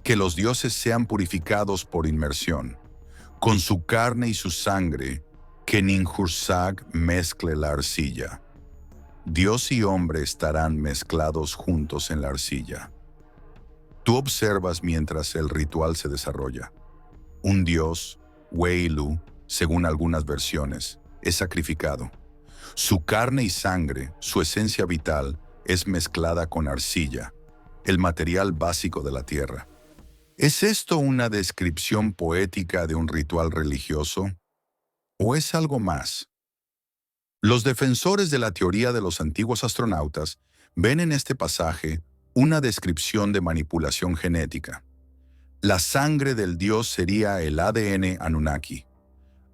que los dioses sean purificados por inmersión. Con su carne y su sangre, que Ninhursag mezcle la arcilla. Dios y hombre estarán mezclados juntos en la arcilla. Tú observas mientras el ritual se desarrolla. Un dios, Weilu, según algunas versiones, es sacrificado. Su carne y sangre, su esencia vital, es mezclada con arcilla, el material básico de la tierra. ¿Es esto una descripción poética de un ritual religioso? ¿O es algo más? Los defensores de la teoría de los antiguos astronautas ven en este pasaje una descripción de manipulación genética. La sangre del dios sería el ADN Anunnaki.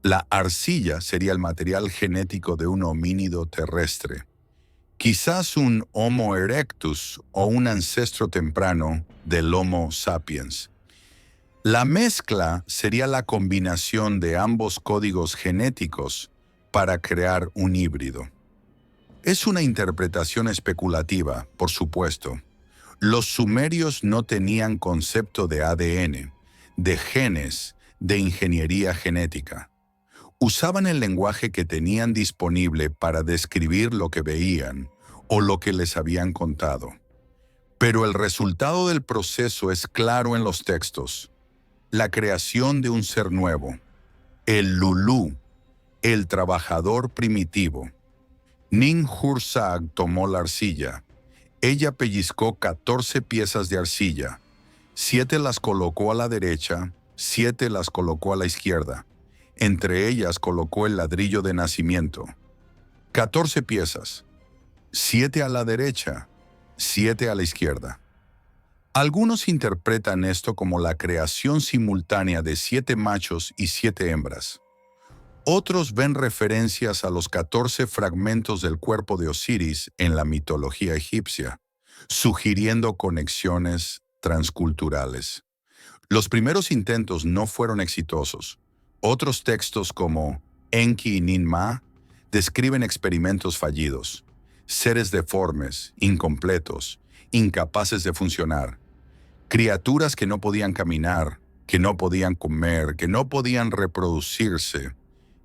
La arcilla sería el material genético de un homínido terrestre. Quizás un Homo erectus o un ancestro temprano del Homo sapiens. La mezcla sería la combinación de ambos códigos genéticos para crear un híbrido. Es una interpretación especulativa, por supuesto. Los sumerios no tenían concepto de ADN, de genes, de ingeniería genética. Usaban el lenguaje que tenían disponible para describir lo que veían o lo que les habían contado. Pero el resultado del proceso es claro en los textos. La creación de un ser nuevo, el Lulú, el trabajador primitivo. Ninhursag tomó la arcilla. Ella pellizcó 14 piezas de arcilla. 7 las colocó a la derecha, 7 las colocó a la izquierda. Entre ellas colocó el ladrillo de nacimiento. 14 piezas. 7 a la derecha, 7 a la izquierda. Algunos interpretan esto como la creación simultánea de 7 machos y 7 hembras. Otros ven referencias a los 14 fragmentos del cuerpo de Osiris en la mitología egipcia, sugiriendo conexiones transculturales. Los primeros intentos no fueron exitosos. Otros textos como Enki y Ninmah describen experimentos fallidos, seres deformes, incompletos, incapaces de funcionar, criaturas que no podían caminar, que no podían comer, que no podían reproducirse.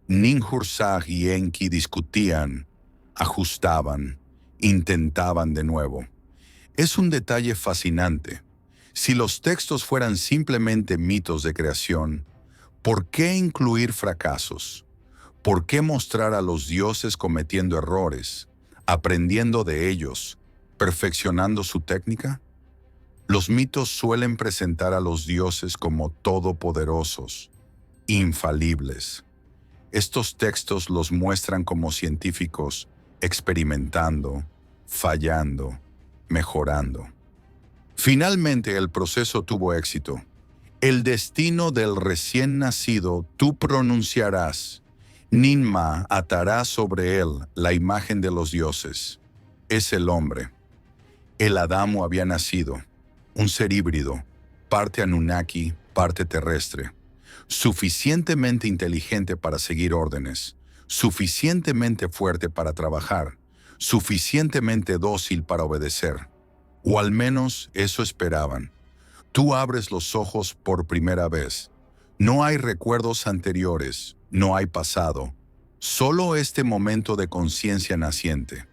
Ninhursag y Enki discutían, ajustaban, intentaban de nuevo. Es un detalle fascinante. Si los textos fueran simplemente mitos de creación, ¿por qué incluir fracasos? ¿Por qué mostrar a los dioses cometiendo errores, aprendiendo de ellos, perfeccionando su técnica? Los mitos suelen presentar a los dioses como todopoderosos, infalibles. Estos textos los muestran como científicos experimentando, fallando, mejorando. Finalmente el proceso tuvo éxito. El destino del recién nacido tú pronunciarás. Ninmah atará sobre él la imagen de los dioses. Es el hombre. El Adamo había nacido, un ser híbrido, parte Anunnaki, parte terrestre, suficientemente inteligente para seguir órdenes, suficientemente fuerte para trabajar, suficientemente dócil para obedecer. O al menos eso esperaban. Tú abres los ojos por primera vez. No hay recuerdos anteriores, no hay pasado, solo este momento de conciencia naciente.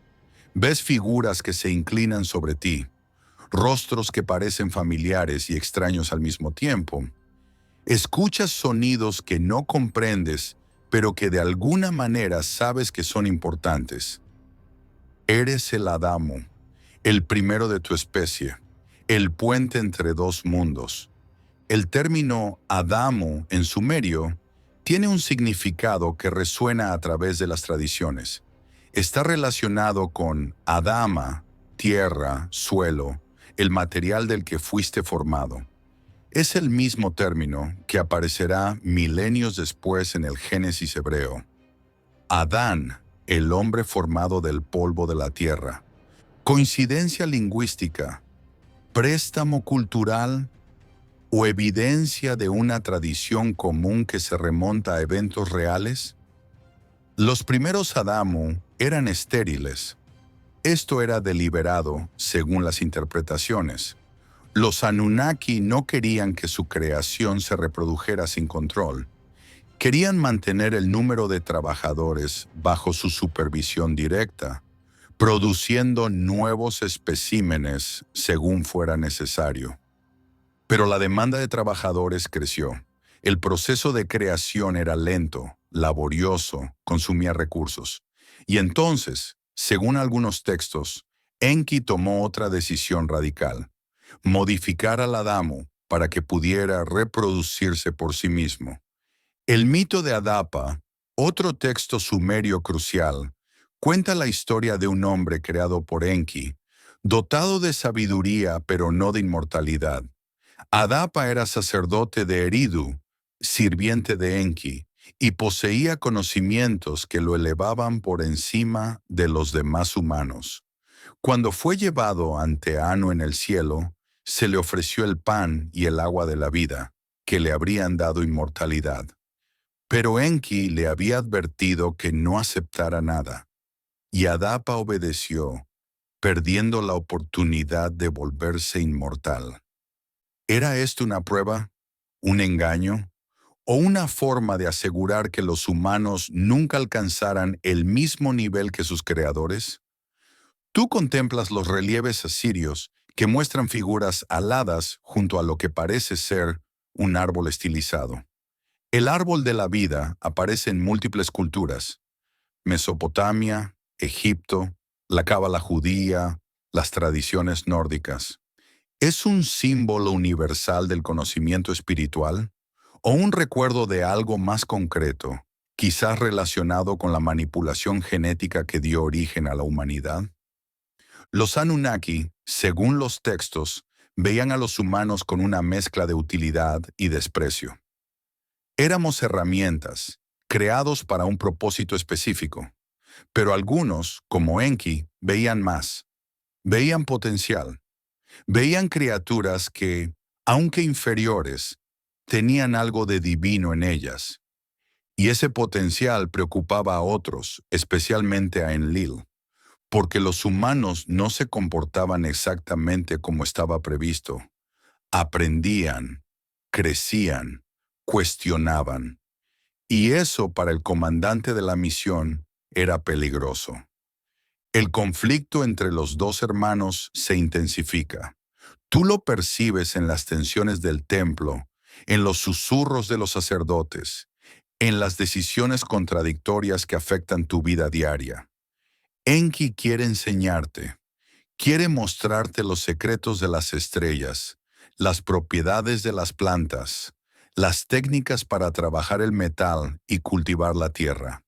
Ves figuras que se inclinan sobre ti, rostros que parecen familiares y extraños al mismo tiempo. Escuchas sonidos que no comprendes, pero que de alguna manera sabes que son importantes. Eres el Adamo, el primero de tu especie, el puente entre dos mundos. El término Adamo en sumerio tiene un significado que resuena a través de las tradiciones. Está relacionado con Adama, tierra, suelo, el material del que fuiste formado. Es el mismo término que aparecerá milenios después en el Génesis hebreo. Adán, el hombre formado del polvo de la tierra. Coincidencia lingüística, préstamo cultural o evidencia de una tradición común que se remonta a eventos reales. Los primeros Adamo eran estériles. Esto era deliberado según las interpretaciones. Los Anunnaki no querían que su creación se reprodujera sin control. Querían mantener el número de trabajadores bajo su supervisión directa, produciendo nuevos especímenes según fuera necesario. Pero la demanda de trabajadores creció. El proceso de creación era lento, laborioso, consumía recursos. Y entonces, según algunos textos, Enki tomó otra decisión radical: modificar al Adamo para que pudiera reproducirse por sí mismo. El mito de Adapa, otro texto sumerio crucial, cuenta la historia de un hombre creado por Enki, dotado de sabiduría pero no de inmortalidad. Adapa era sacerdote de Eridu, sirviente de Enki, y poseía conocimientos que lo elevaban por encima de los demás humanos. Cuando fue llevado ante Anu en el cielo, se le ofreció el pan y el agua de la vida, que le habrían dado inmortalidad. Pero Enki le había advertido que no aceptara nada, y Adapa obedeció, perdiendo la oportunidad de volverse inmortal. ¿Era esto una prueba, un engaño, o una forma de asegurar que los humanos nunca alcanzaran el mismo nivel que sus creadores? Tú contemplas los relieves asirios que muestran figuras aladas junto a lo que parece ser un árbol estilizado. El árbol de la vida aparece en múltiples culturas: Mesopotamia, Egipto, la cábala judía, las tradiciones nórdicas. ¿Es un símbolo universal del conocimiento espiritual o un recuerdo de algo más concreto, quizás relacionado con la manipulación genética que dio origen a la humanidad? Los Anunnaki, según los textos, veían a los humanos con una mezcla de utilidad y desprecio. Éramos herramientas, creados para un propósito específico, pero algunos, como Enki, veían más, veían potencial. Veían criaturas que, aunque inferiores, tenían algo de divino en ellas, y ese potencial preocupaba a otros, especialmente a Enlil, porque los humanos no se comportaban exactamente como estaba previsto. Aprendían, crecían, cuestionaban, y eso para el comandante de la misión era peligroso. El conflicto entre los dos hermanos se intensifica. Tú lo percibes en las tensiones del templo, en los susurros de los sacerdotes, en las decisiones contradictorias que afectan tu vida diaria. Enki quiere enseñarte, quiere mostrarte los secretos de las estrellas, las propiedades de las plantas, las técnicas para trabajar el metal y cultivar la tierra.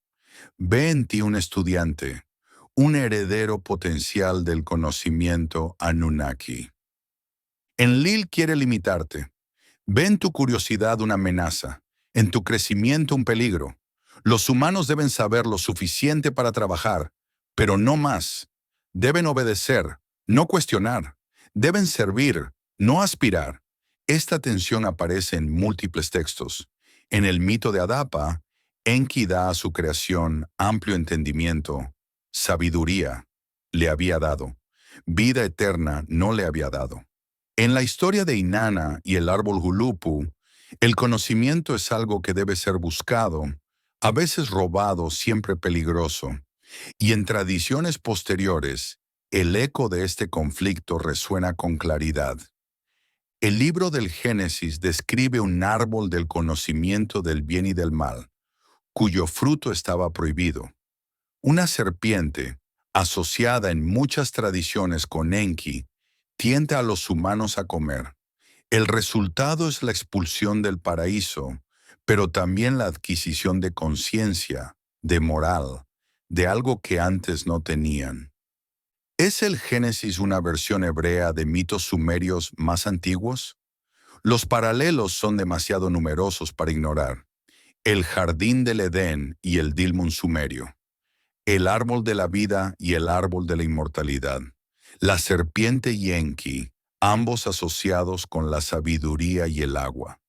Ve en ti un estudiante, un heredero potencial del conocimiento Anunnaki. Enlil quiere limitarte. Ve en tu curiosidad una amenaza, en tu crecimiento un peligro. Los humanos deben saber lo suficiente para trabajar, pero no más. Deben obedecer, no cuestionar. Deben servir, no aspirar. Esta tensión aparece en múltiples textos. En el mito de Adapa, Enki da a su creación amplio entendimiento, sabiduría le había dado, vida eterna no le había dado. En la historia de Inanna y el árbol Hulupu, el conocimiento es algo que debe ser buscado, a veces robado, siempre peligroso. Y en tradiciones posteriores, el eco de este conflicto resuena con claridad. El libro del Génesis describe un árbol del conocimiento del bien y del mal, cuyo fruto estaba prohibido. Una serpiente, asociada en muchas tradiciones con Enki, tienta a los humanos a comer. El resultado es la expulsión del paraíso, pero también la adquisición de conciencia, de moral, de algo que antes no tenían. ¿Es el Génesis una versión hebrea de mitos sumerios más antiguos? Los paralelos son demasiado numerosos para ignorar. El jardín del Edén y el Dilmun sumerio. El árbol de la vida y el árbol de la inmortalidad. La serpiente y Enki, ambos asociados con la sabiduría y el agua.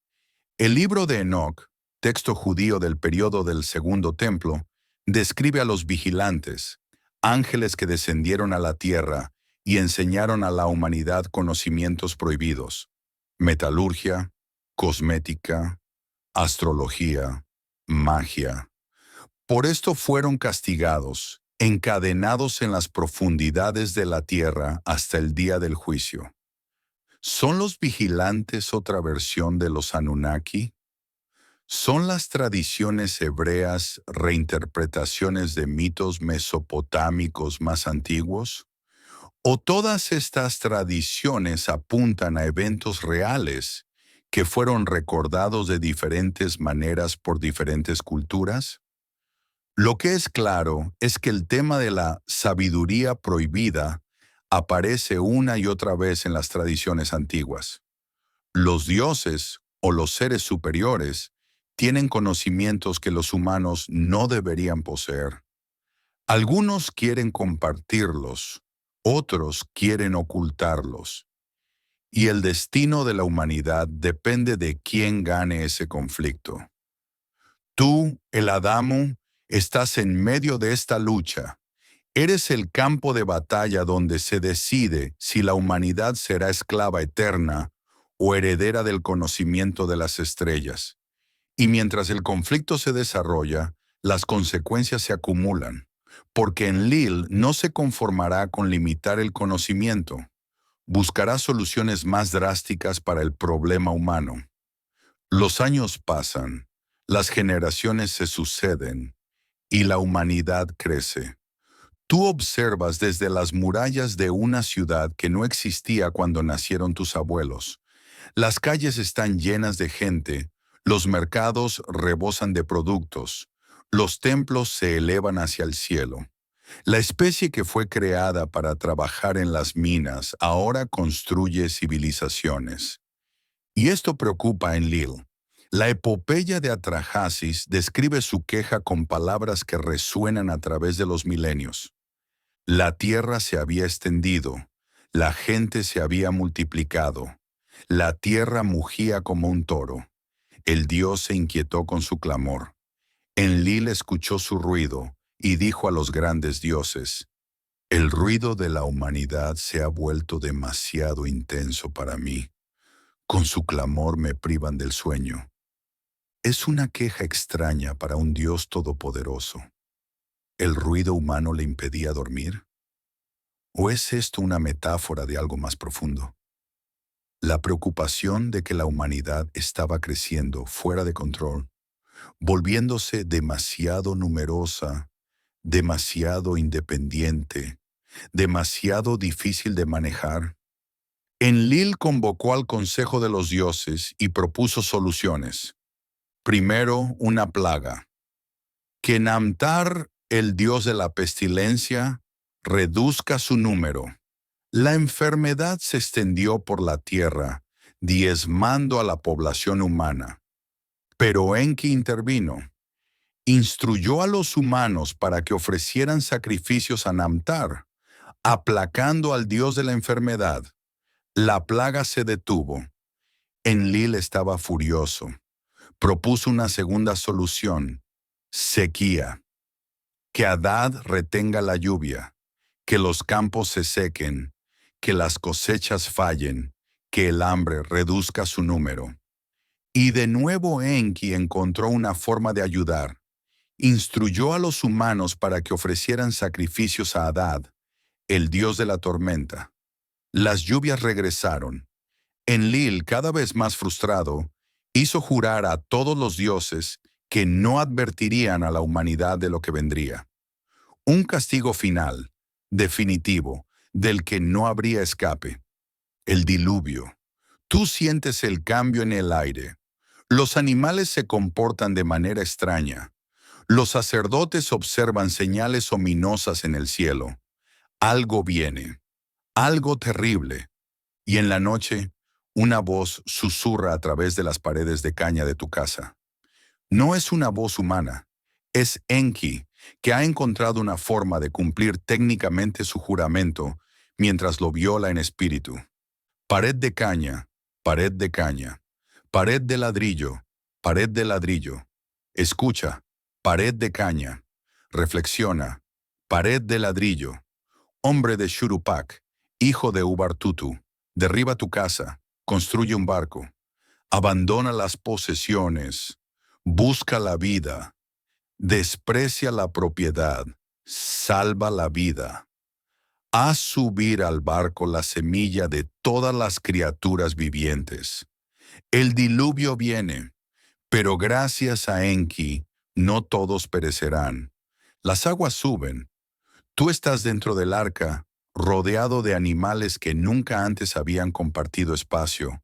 El libro de Enoc, texto judío del periodo del Segundo Templo, describe a los vigilantes, ángeles que descendieron a la tierra y enseñaron a la humanidad conocimientos prohibidos: metalurgia, cosmética, astrología, magia. Por esto fueron castigados, encadenados en las profundidades de la tierra hasta el día del juicio. ¿Son los vigilantes otra versión de los Anunnaki? ¿Son las tradiciones hebreas reinterpretaciones de mitos mesopotámicos más antiguos? ¿O todas estas tradiciones apuntan a eventos reales que fueron recordados de diferentes maneras por diferentes culturas? Lo que es claro es que el tema de la sabiduría prohibida aparece una y otra vez en las tradiciones antiguas. Los dioses o los seres superiores tienen conocimientos que los humanos no deberían poseer. Algunos quieren compartirlos, otros quieren ocultarlos, y el destino de la humanidad depende de quién gane ese conflicto. Tú, el Adamo, estás en medio de esta lucha. Eres el campo de batalla donde se decide si la humanidad será esclava eterna o heredera del conocimiento de las estrellas. Y mientras el conflicto se desarrolla, las consecuencias se acumulan, porque Enlil no se conformará con limitar el conocimiento, buscará soluciones más drásticas para el problema humano. Los años pasan, las generaciones se suceden y la humanidad crece. Tú observas desde las murallas de una ciudad que no existía cuando nacieron tus abuelos. Las calles están llenas de gente, los mercados rebosan de productos, los templos se elevan hacia el cielo. La especie que fue creada para trabajar en las minas ahora construye civilizaciones. Y esto preocupa a Enlil. La epopeya de Atrahasis describe su queja con palabras que resuenan a través de los milenios. La tierra se había extendido, la gente se había multiplicado, la tierra mugía como un toro. El dios se inquietó con su clamor. Enlil escuchó su ruido y dijo a los grandes dioses: el ruido de la humanidad se ha vuelto demasiado intenso para mí. Con su clamor me privan del sueño. Es una queja extraña para un Dios todopoderoso. ¿El ruido humano le impedía dormir? ¿O es esto una metáfora de algo más profundo? La preocupación de que la humanidad estaba creciendo fuera de control, volviéndose demasiado numerosa, demasiado independiente, demasiado difícil de manejar. Enlil convocó al Consejo de los Dioses y propuso soluciones. Primero, una plaga. Que Namtar, el dios de la pestilencia, reduzca su número. La enfermedad se extendió por la tierra, diezmando a la población humana. Pero Enki intervino. Instruyó a los humanos para que ofrecieran sacrificios a Namtar, aplacando al dios de la enfermedad. La plaga se detuvo. Enlil estaba furioso. Propuso una segunda solución: sequía. Que Adad retenga la lluvia, que los campos se sequen, que las cosechas fallen, que el hambre reduzca su número. Y de nuevo Enki encontró una forma de ayudar. Instruyó a los humanos para que ofrecieran sacrificios a Adad, el dios de la tormenta. Las lluvias regresaron. Enlil, cada vez más frustrado, hizo jurar a todos los dioses que no advertirían a la humanidad de lo que vendría. Un castigo final, definitivo, del que no habría escape. El diluvio. Tú sientes el cambio en el aire. Los animales se comportan de manera extraña. Los sacerdotes observan señales ominosas en el cielo. Algo viene, algo terrible. Y en la noche, una voz susurra a través de las paredes de caña de tu casa. No es una voz humana, es Enki, que ha encontrado una forma de cumplir técnicamente su juramento mientras lo viola en espíritu. Pared de caña, pared de caña, pared de ladrillo, pared de ladrillo. Escucha, pared de caña. Reflexiona, pared de ladrillo. Hombre de Shurupak, hijo de Ubartutu, derriba tu casa, construye un barco, abandona las posesiones, busca la vida, desprecia la propiedad, salva la vida. Haz subir al barco la semilla de todas las criaturas vivientes. El diluvio viene, pero gracias a Enki, no todos perecerán. Las aguas suben. Tú estás dentro del arca, rodeado de animales que nunca antes habían compartido espacio,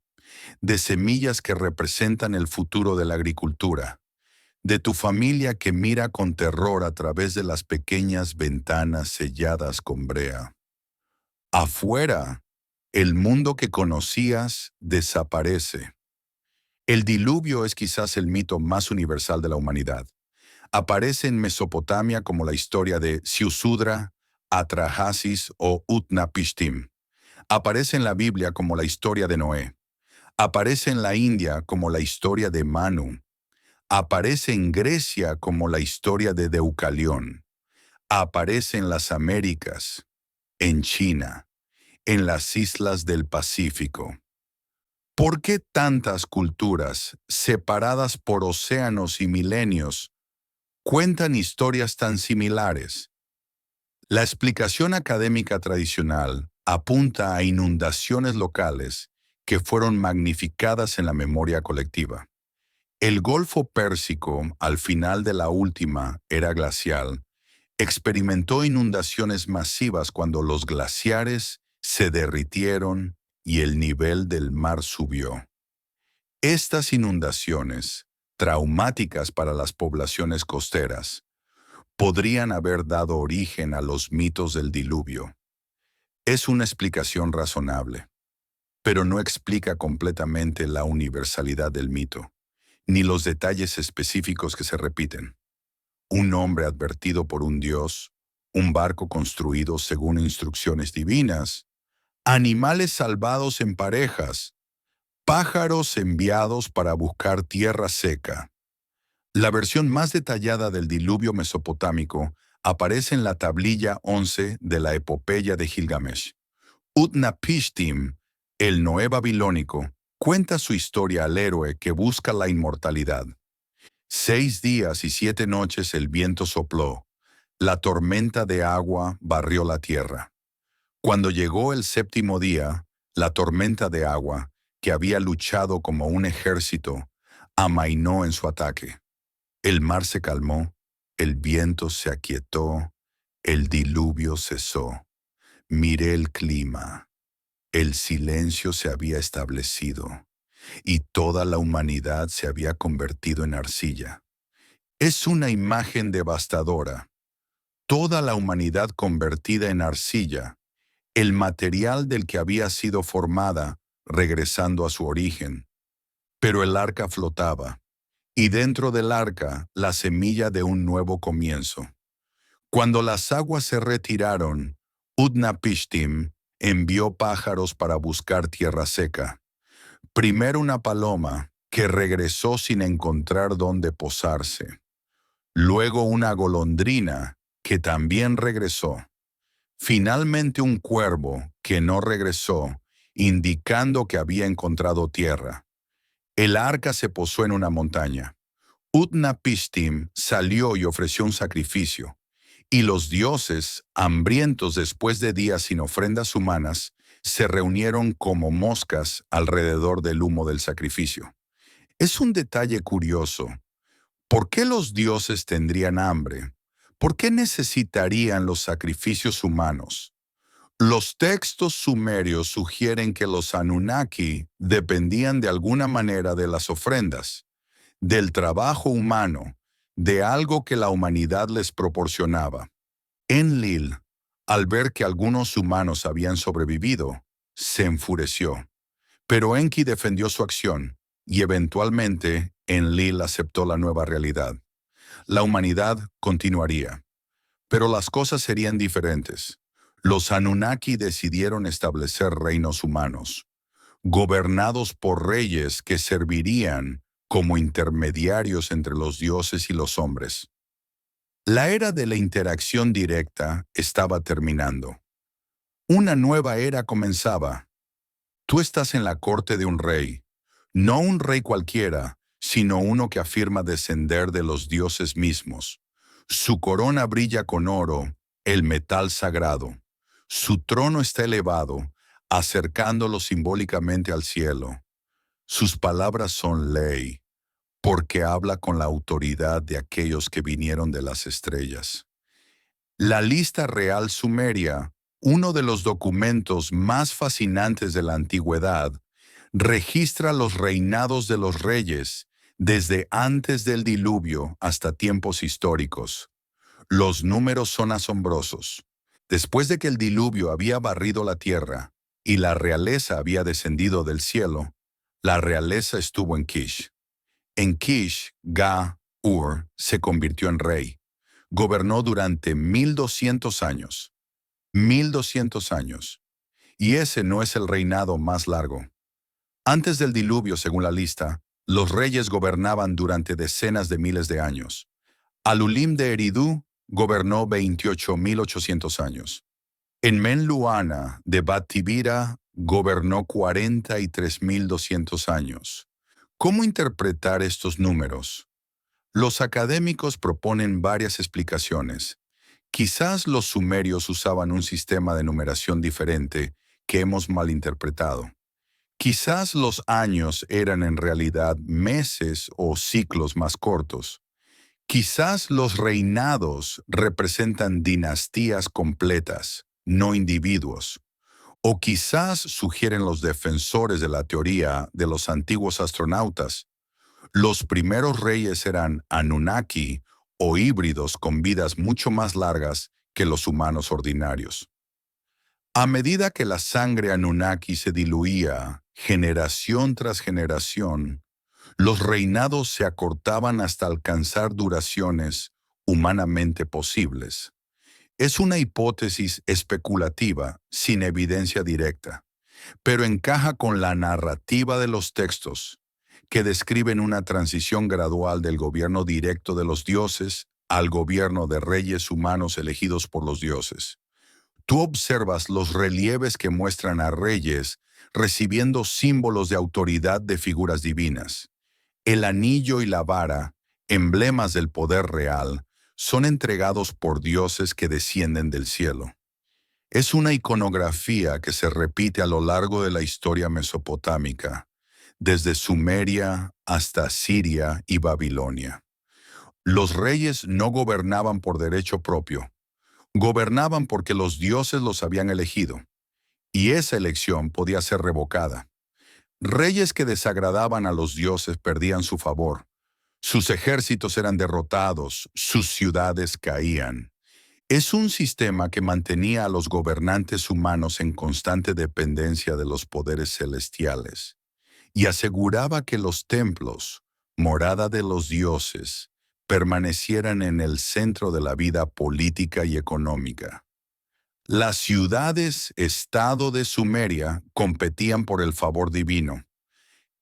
de semillas que representan el futuro de la agricultura, de tu familia que mira con terror a través de las pequeñas ventanas selladas con brea. Afuera, el mundo que conocías desaparece. El diluvio es quizás el mito más universal de la humanidad. Aparece en Mesopotamia como la historia de Ziusudra, Atrahasis o Utnapishtim. Aparece en la Biblia como la historia de Noé. Aparece en la India como la historia de Manu. Aparece en Grecia como la historia de Deucalión. Aparece en las Américas, en China, en las islas del Pacífico. ¿Por qué tantas culturas, separadas por océanos y milenios, cuentan historias tan similares? La explicación académica tradicional apunta a inundaciones locales que fueron magnificadas en la memoria colectiva. El Golfo Pérsico, al final de la última era glacial, experimentó inundaciones masivas cuando los glaciares se derritieron y el nivel del mar subió. Estas inundaciones, traumáticas para las poblaciones costeras, podrían haber dado origen a los mitos del diluvio. Es una explicación razonable, pero no explica completamente la universalidad del mito, ni los detalles específicos que se repiten. Un hombre advertido por un dios, un barco construido según instrucciones divinas, animales salvados en parejas, pájaros enviados para buscar tierra seca. La versión más detallada del diluvio mesopotámico aparece en la tablilla 11 de la epopeya de Gilgamesh. Utnapishtim, el Noé babilónico, cuenta su historia al héroe que busca la inmortalidad. 6 días y 7 noches el viento sopló, la tormenta de agua barrió la tierra. Cuando llegó el 7.º día, la tormenta de agua, que había luchado como un ejército, amainó en su ataque. El mar se calmó, el viento se aquietó, el diluvio cesó. Miré el clima, el silencio se había establecido, y toda la humanidad se había convertido en arcilla. Es una imagen devastadora. Toda la humanidad convertida en arcilla, el material del que había sido formada, regresando a su origen. Pero el arca flotaba, y dentro del arca la semilla de un nuevo comienzo. Cuando las aguas se retiraron, Utnapishtim envió pájaros para buscar tierra seca. Primero una paloma, que regresó sin encontrar dónde posarse. Luego una golondrina, que también regresó. Finalmente un cuervo, que no regresó, indicando que había encontrado tierra. El arca se posó en una montaña. Utnapishtim salió y ofreció un sacrificio, y los dioses, hambrientos después de días sin ofrendas humanas, Se reunieron como moscas alrededor del humo del sacrificio. Es un detalle curioso. ¿Por qué los dioses tendrían hambre? ¿Por qué necesitarían los sacrificios humanos? Los textos sumerios sugieren que los Anunnaki dependían de alguna manera de las ofrendas, del trabajo humano, de algo que la humanidad les proporcionaba. Enlil, al ver que algunos humanos habían sobrevivido, se enfureció. Pero Enki defendió su acción y eventualmente Enlil aceptó la nueva realidad. La humanidad continuaría, pero las cosas serían diferentes. Los Anunnaki decidieron establecer reinos humanos, gobernados por reyes que servirían como intermediarios entre los dioses y los hombres. La era de la interacción directa estaba terminando. Una nueva era comenzaba. Tú estás en la corte de un rey, no un rey cualquiera, sino uno que afirma descender de los dioses mismos. Su corona brilla con oro, el metal sagrado. Su trono está elevado, acercándolo simbólicamente al cielo. Sus palabras son ley, porque habla con la autoridad de aquellos que vinieron de las estrellas. La lista real sumeria, uno de los documentos más fascinantes de la antigüedad, registra los reinados de los reyes desde antes del diluvio hasta tiempos históricos. Los números son asombrosos. Después de que el diluvio había barrido la tierra y la realeza había descendido del cielo, la realeza estuvo en Kish. En Kish, Ga-Ur se convirtió en rey. Gobernó durante 1200 años. 1200 años. Y ese no es el reinado más largo. Antes del diluvio, según la lista, los reyes gobernaban durante decenas de miles de años. Alulim de Eridu gobernó 28.800 años. Enmenluana de Bat-Tibira gobernó 43.200 años. ¿Cómo interpretar estos números? Los académicos proponen varias explicaciones. Quizás los sumerios usaban un sistema de numeración diferente que hemos malinterpretado. Quizás los años eran en realidad meses o ciclos más cortos. Quizás los reinados representan dinastías completas, no individuos. O quizás sugieren los defensores de la teoría de los antiguos astronautas. Los primeros reyes eran Anunnaki o híbridos con vidas mucho más largas que los humanos ordinarios. A medida que la sangre Anunnaki se diluía, generación tras generación, los reinados se acortaban hasta alcanzar duraciones humanamente posibles. Es una hipótesis especulativa, sin evidencia directa, pero encaja con la narrativa de los textos, que describen una transición gradual del gobierno directo de los dioses al gobierno de reyes humanos elegidos por los dioses. Tú observas los relieves que muestran a reyes recibiendo símbolos de autoridad de figuras divinas. El anillo y la vara, emblemas del poder real, son entregados por dioses que descienden del cielo. Es una iconografía que se repite a lo largo de la historia mesopotámica, desde Sumeria hasta Siria y Babilonia. Los reyes no gobernaban por derecho propio, gobernaban porque los dioses los habían elegido, y esa elección podía ser revocada. Reyes que desagradaban a los dioses perdían su favor, sus ejércitos eran derrotados, sus ciudades caían. Es un sistema que mantenía a los gobernantes humanos en constante dependencia de los poderes celestiales y aseguraba que los templos, morada de los dioses, permanecieran en el centro de la vida política y económica. Las ciudades-estado de Sumeria competían por el favor divino.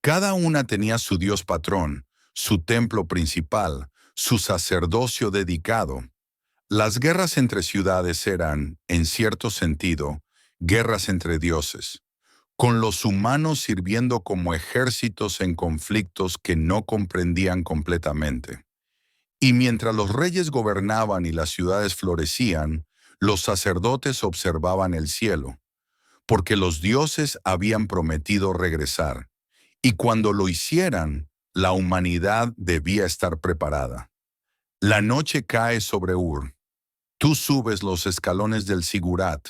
Cada una tenía su dios patrón, su templo principal, su sacerdocio dedicado. Las guerras entre ciudades eran, en cierto sentido, guerras entre dioses, con los humanos sirviendo como ejércitos en conflictos que no comprendían completamente. Y mientras los reyes gobernaban y las ciudades florecían, los sacerdotes observaban el cielo. porque los dioses habían prometido regresar, y cuando lo hicieran, la humanidad debía estar preparada. La noche cae sobre Ur. Tú subes los escalones del Sigurat,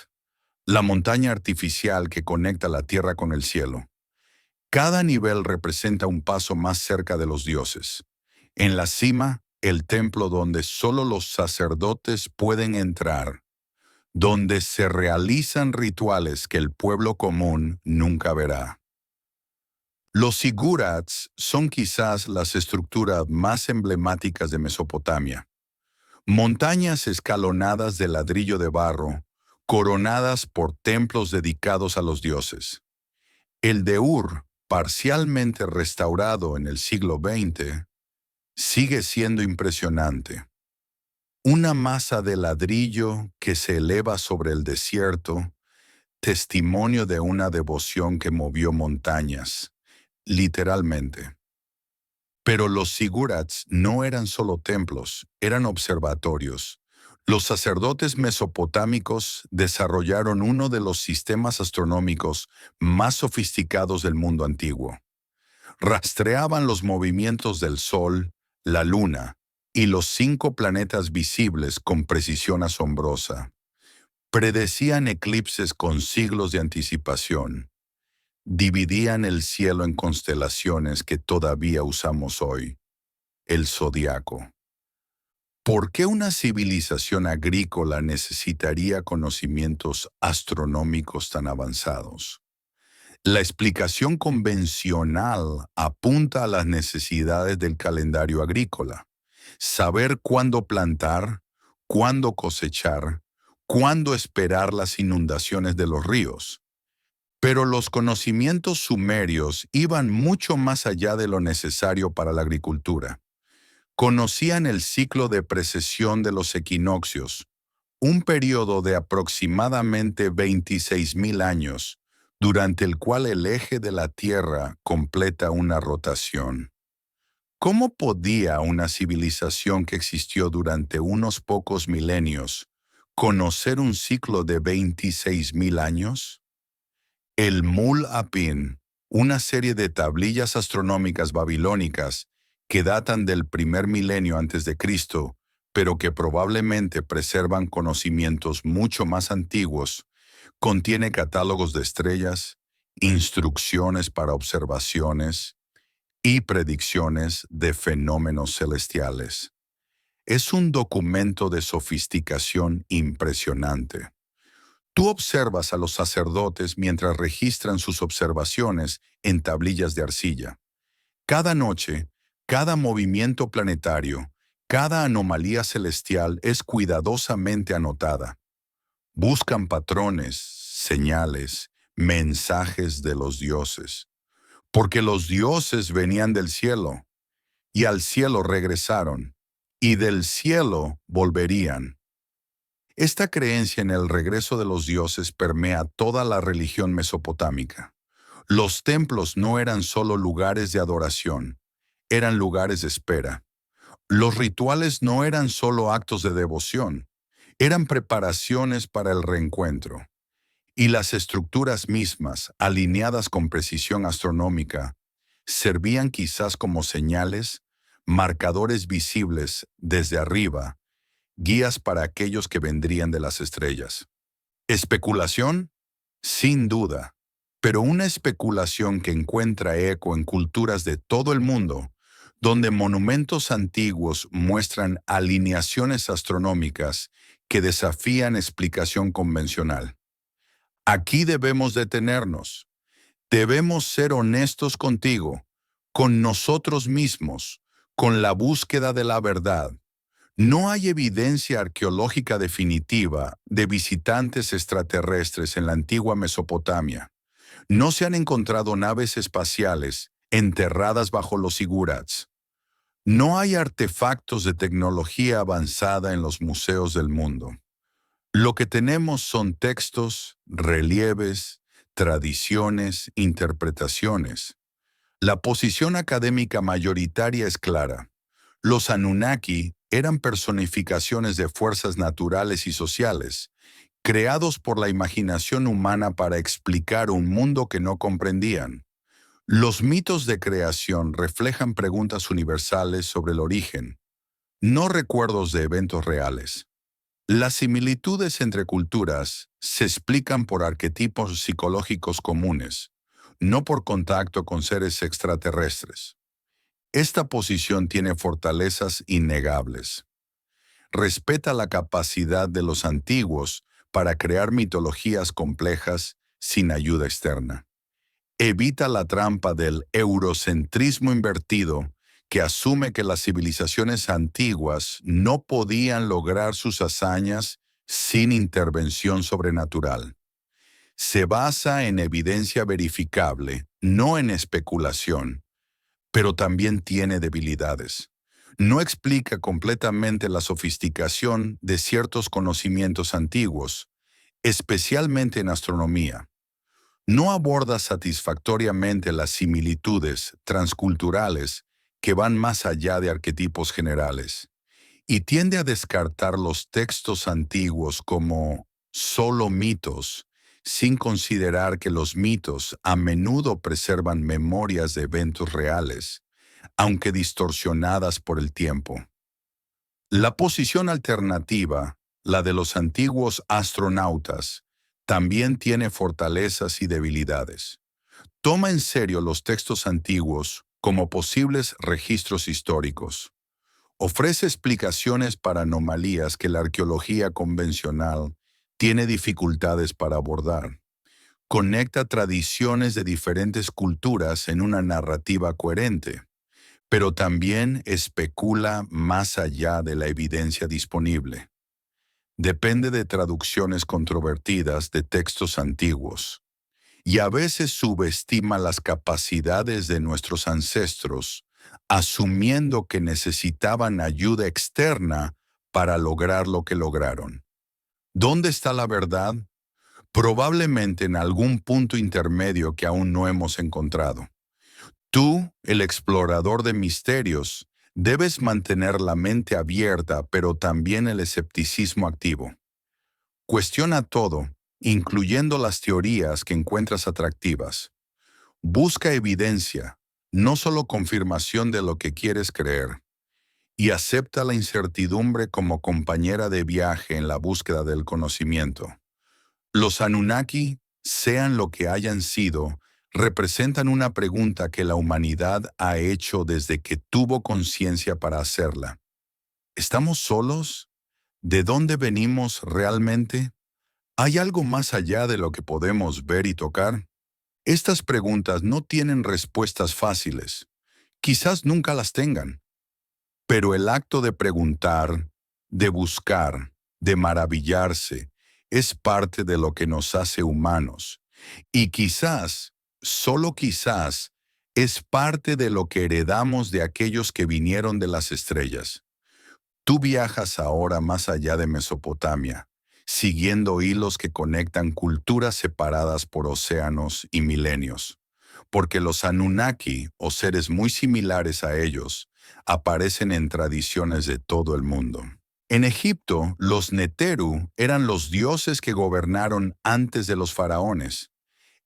la montaña artificial que conecta la tierra con el cielo. Cada nivel representa un paso más cerca de los dioses. En la cima, el templo donde solo los sacerdotes pueden entrar, donde se realizan rituales que el pueblo común nunca verá. Los sigurats son quizás las estructuras más emblemáticas de Mesopotamia. Montañas escalonadas de ladrillo de barro, coronadas por templos dedicados a los dioses. El de Ur, parcialmente restaurado en el siglo XX, sigue siendo impresionante. Una masa de ladrillo que se eleva sobre el desierto, testimonio de una devoción que movió montañas, literalmente. Pero los sigurats no eran solo templos, eran observatorios. Los sacerdotes mesopotámicos desarrollaron uno de los sistemas astronómicos más sofisticados del mundo antiguo. Rastreaban los movimientos del Sol, la Luna y los 5 planetas visibles con precisión asombrosa. Predecían eclipses con siglos de anticipación. Dividían el cielo en constelaciones que todavía usamos hoy, el zodiaco. ¿Por qué una civilización agrícola necesitaría conocimientos astronómicos tan avanzados? La explicación convencional apunta a las necesidades del calendario agrícola. Saber cuándo plantar, cuándo cosechar, cuándo esperar las inundaciones de los ríos. Pero los conocimientos sumerios iban mucho más allá de lo necesario para la agricultura. Conocían el ciclo de precesión de los equinoccios, un periodo de aproximadamente 26.000 años, durante el cual el eje de la Tierra completa una rotación. ¿Cómo podía una civilización que existió durante unos pocos milenios conocer un ciclo de 26.000 años? El Mul-Apin, una serie de tablillas astronómicas babilónicas que datan del primer milenio antes de Cristo, pero que probablemente preservan conocimientos mucho más antiguos, contiene catálogos de estrellas, instrucciones para observaciones y predicciones de fenómenos celestiales. Es un documento de sofisticación impresionante. Tú observas a los sacerdotes mientras registran sus observaciones en tablillas de arcilla. Cada noche, cada movimiento planetario, cada anomalía celestial es cuidadosamente anotada. Buscan patrones, señales, mensajes de los dioses. Porque los dioses venían del cielo, y al cielo regresaron, y del cielo volverían. Esta creencia en el regreso de los dioses permea toda la religión mesopotámica. Los templos no eran solo lugares de adoración, eran lugares de espera. Los rituales no eran solo actos de devoción, eran preparaciones para el reencuentro. Y las estructuras mismas, alineadas con precisión astronómica, servían quizás como señales, marcadores visibles desde arriba, guías para aquellos que vendrían de las estrellas. ¿Especulación? Sin duda, pero una especulación que encuentra eco en culturas de todo el mundo, donde monumentos antiguos muestran alineaciones astronómicas que desafían explicación convencional. Aquí debemos detenernos. Debemos ser honestos contigo, con nosotros mismos, con la búsqueda de la verdad. No hay evidencia arqueológica definitiva de visitantes extraterrestres en la antigua Mesopotamia. No se han encontrado naves espaciales enterradas bajo los sigurats. No hay artefactos de tecnología avanzada en los museos del mundo. Lo que tenemos son textos, relieves, tradiciones, interpretaciones. La posición académica mayoritaria es clara. Los Anunnaki eran personificaciones de fuerzas naturales y sociales creados por la imaginación humana para explicar un mundo que no comprendían. Los mitos de creación reflejan preguntas universales sobre el origen, no recuerdos de eventos reales. Las similitudes entre culturas se explican por arquetipos psicológicos comunes, no por contacto con seres extraterrestres. Esta posición tiene fortalezas innegables. Respeta la capacidad de los antiguos para crear mitologías complejas sin ayuda externa. Evita la trampa del eurocentrismo invertido que asume que las civilizaciones antiguas no podían lograr sus hazañas sin intervención sobrenatural. Se basa en evidencia verificable, no en especulación, pero también tiene debilidades. No explica completamente la sofisticación de ciertos conocimientos antiguos, especialmente en astronomía. No aborda satisfactoriamente las similitudes transculturales que van más allá de arquetipos generales, y tiende a descartar los textos antiguos como solo mitos, sin considerar que los mitos a menudo preservan memorias de eventos reales, aunque distorsionadas por el tiempo. La posición alternativa, la de los antiguos astronautas, también tiene fortalezas y debilidades. Toma en serio los textos antiguos como posibles registros históricos. Ofrece explicaciones para anomalías que la arqueología convencional tiene dificultades para abordar. Conecta tradiciones de diferentes culturas en una narrativa coherente, pero también especula más allá de la evidencia disponible. Depende de traducciones controvertidas de textos antiguos, y a veces subestima las capacidades de nuestros ancestros, asumiendo que necesitaban ayuda externa para lograr lo que lograron. ¿Dónde está la verdad? Probablemente en algún punto intermedio que aún no hemos encontrado. Tú, el explorador de misterios, debes mantener la mente abierta, pero también el escepticismo activo. Cuestiona todo, incluyendo las teorías que encuentras atractivas. Busca evidencia, no solo confirmación de lo que quieres creer, y acepta la incertidumbre como compañera de viaje en la búsqueda del conocimiento. Los Anunnaki, sean lo que hayan sido, representan una pregunta que la humanidad ha hecho desde que tuvo conciencia para hacerla. ¿Estamos solos? ¿De dónde venimos realmente? ¿Hay algo más allá de lo que podemos ver y tocar? Estas preguntas no tienen respuestas fáciles. Quizás nunca las tengan. Pero el acto de preguntar, de buscar, de maravillarse, es parte de lo que nos hace humanos. Y quizás, solo quizás, es parte de lo que heredamos de aquellos que vinieron de las estrellas. Tú viajas ahora más allá de Mesopotamia, siguiendo hilos que conectan culturas separadas por océanos y milenios, porque los Anunnaki, o seres muy similares a ellos, aparecen en tradiciones de todo el mundo. En Egipto, los Neteru eran los dioses que gobernaron antes de los faraones.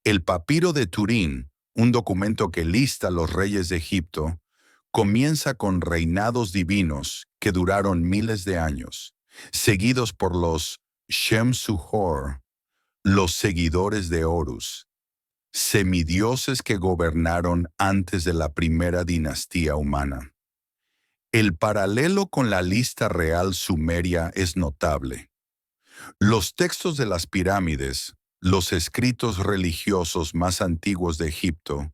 El papiro de Turín, un documento que lista a los reyes de Egipto, comienza con reinados divinos que duraron miles de años, seguidos por los Shem-Suhor, los seguidores de Horus, semidioses que gobernaron antes de la primera dinastía humana. El paralelo con la lista real sumeria es notable. Los textos de las pirámides, los escritos religiosos más antiguos de Egipto,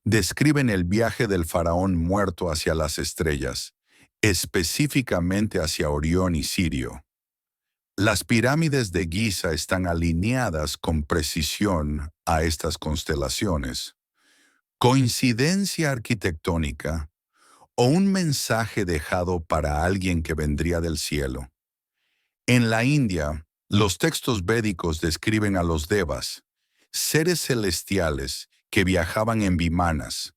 describen el viaje del faraón muerto hacia las estrellas, específicamente hacia Orión y Sirio. Las pirámides de Giza están alineadas con precisión a estas constelaciones. ¿Coincidencia arquitectónica o un mensaje dejado para alguien que vendría del cielo? En la India, los textos védicos describen a los devas, seres celestiales que viajaban en vimanas,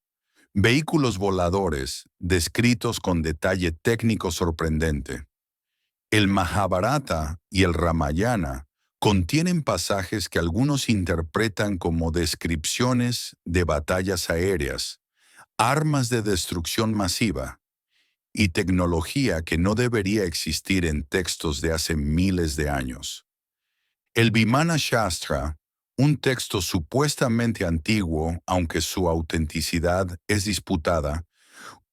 vehículos voladores descritos con detalle técnico sorprendente. El Mahabharata y el Ramayana Contienen pasajes que algunos interpretan como descripciones de batallas aéreas, armas de destrucción masiva y tecnología que no debería existir en textos de hace miles de años. El Vimana Shastra, un texto supuestamente antiguo, aunque su autenticidad es disputada,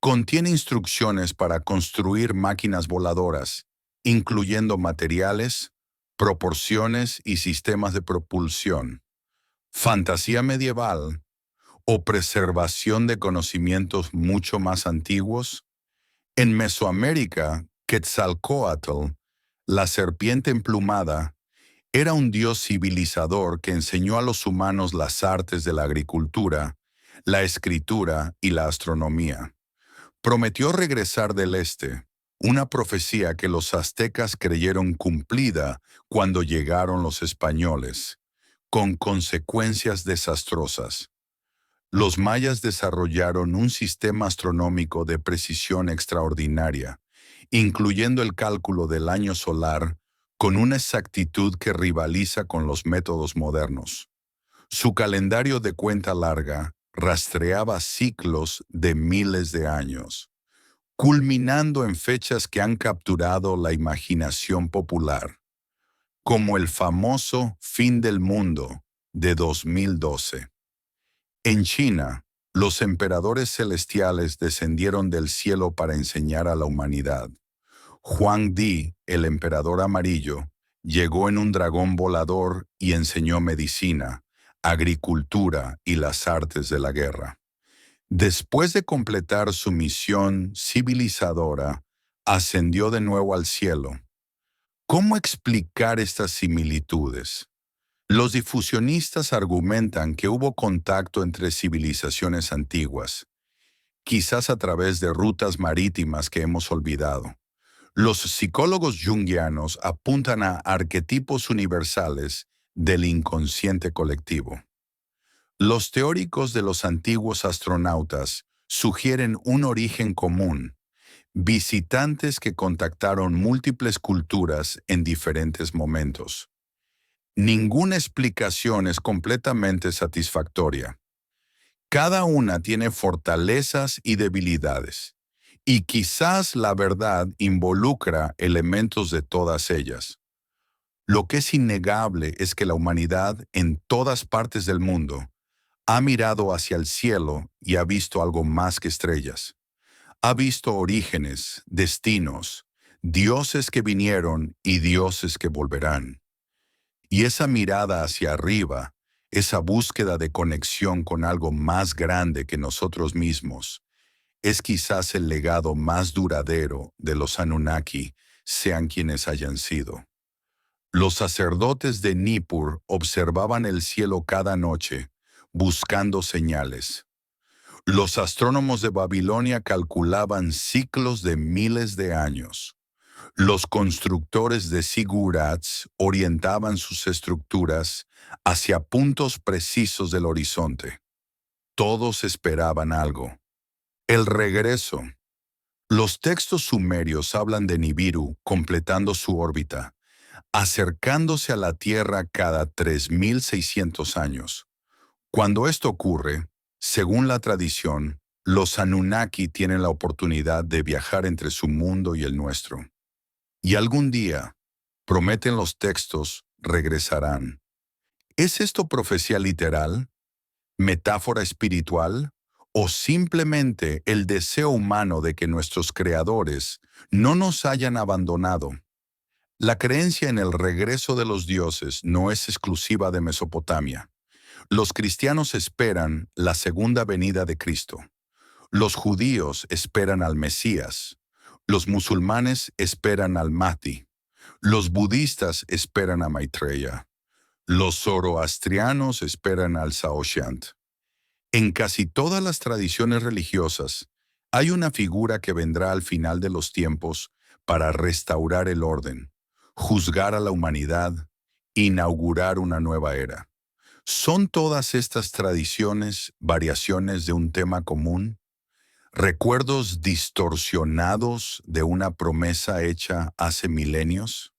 contiene instrucciones para construir máquinas voladoras, incluyendo materiales, proporciones y sistemas de propulsión, fantasía medieval o preservación de conocimientos mucho más antiguos. En Mesoamérica, Quetzalcóatl, la serpiente emplumada, era un dios civilizador que enseñó a los humanos las artes de la agricultura, la escritura y la astronomía. Prometió regresar del este, una profecía que los aztecas creyeron cumplida cuando llegaron los españoles, con consecuencias desastrosas. Los mayas desarrollaron un sistema astronómico de precisión extraordinaria, incluyendo el cálculo del año solar con una exactitud que rivaliza con los métodos modernos. Su calendario de cuenta larga rastreaba ciclos de miles de años, culminando en fechas que han capturado la imaginación popular, como el famoso Fin del Mundo de 2012. En China, los emperadores celestiales descendieron del cielo para enseñar a la humanidad. Huangdi, el emperador amarillo, llegó en un dragón volador y enseñó medicina, agricultura y las artes de la guerra. Después de completar su misión civilizadora, ascendió de nuevo al cielo. ¿Cómo explicar estas similitudes? Los difusionistas argumentan que hubo contacto entre civilizaciones antiguas, quizás a través de rutas marítimas que hemos olvidado. Los psicólogos junguianos apuntan a arquetipos universales del inconsciente colectivo. Los teóricos de los antiguos astronautas sugieren un origen común, visitantes que contactaron múltiples culturas en diferentes momentos. Ninguna explicación es completamente satisfactoria. Cada una tiene fortalezas y debilidades, y quizás la verdad involucra elementos de todas ellas. Lo que es innegable es que la humanidad en todas partes del mundo ha mirado hacia el cielo y ha visto algo más que estrellas. Ha visto orígenes, destinos, dioses que vinieron y dioses que volverán. Y esa mirada hacia arriba, esa búsqueda de conexión con algo más grande que nosotros mismos, es quizás el legado más duradero de los Anunnaki, sean quienes hayan sido. Los sacerdotes de Nippur observaban el cielo cada noche, buscando señales. Los astrónomos de Babilonia calculaban ciclos de miles de años. Los constructores de zigurats orientaban sus estructuras hacia puntos precisos del horizonte. Todos esperaban algo. El regreso. Los textos sumerios hablan de Nibiru completando su órbita, acercándose a la Tierra cada 3.600 años. Cuando esto ocurre, según la tradición, los Anunnaki tienen la oportunidad de viajar entre su mundo y el nuestro. Y algún día, prometen los textos, regresarán. ¿Es esto profecía literal, metáfora espiritual o simplemente el deseo humano de que nuestros creadores no nos hayan abandonado? La creencia en el regreso de los dioses no es exclusiva de Mesopotamia. Los cristianos esperan la segunda venida de Cristo. Los judíos esperan al Mesías. Los musulmanes esperan al Mahdi. Los budistas esperan a Maitreya. Los zoroastrianos esperan al Saoshyant. En casi todas las tradiciones religiosas, hay una figura que vendrá al final de los tiempos para restaurar el orden, juzgar a la humanidad, inaugurar una nueva era. ¿Son todas estas tradiciones variaciones de un tema común? ¿Recuerdos distorsionados de una promesa hecha hace milenios?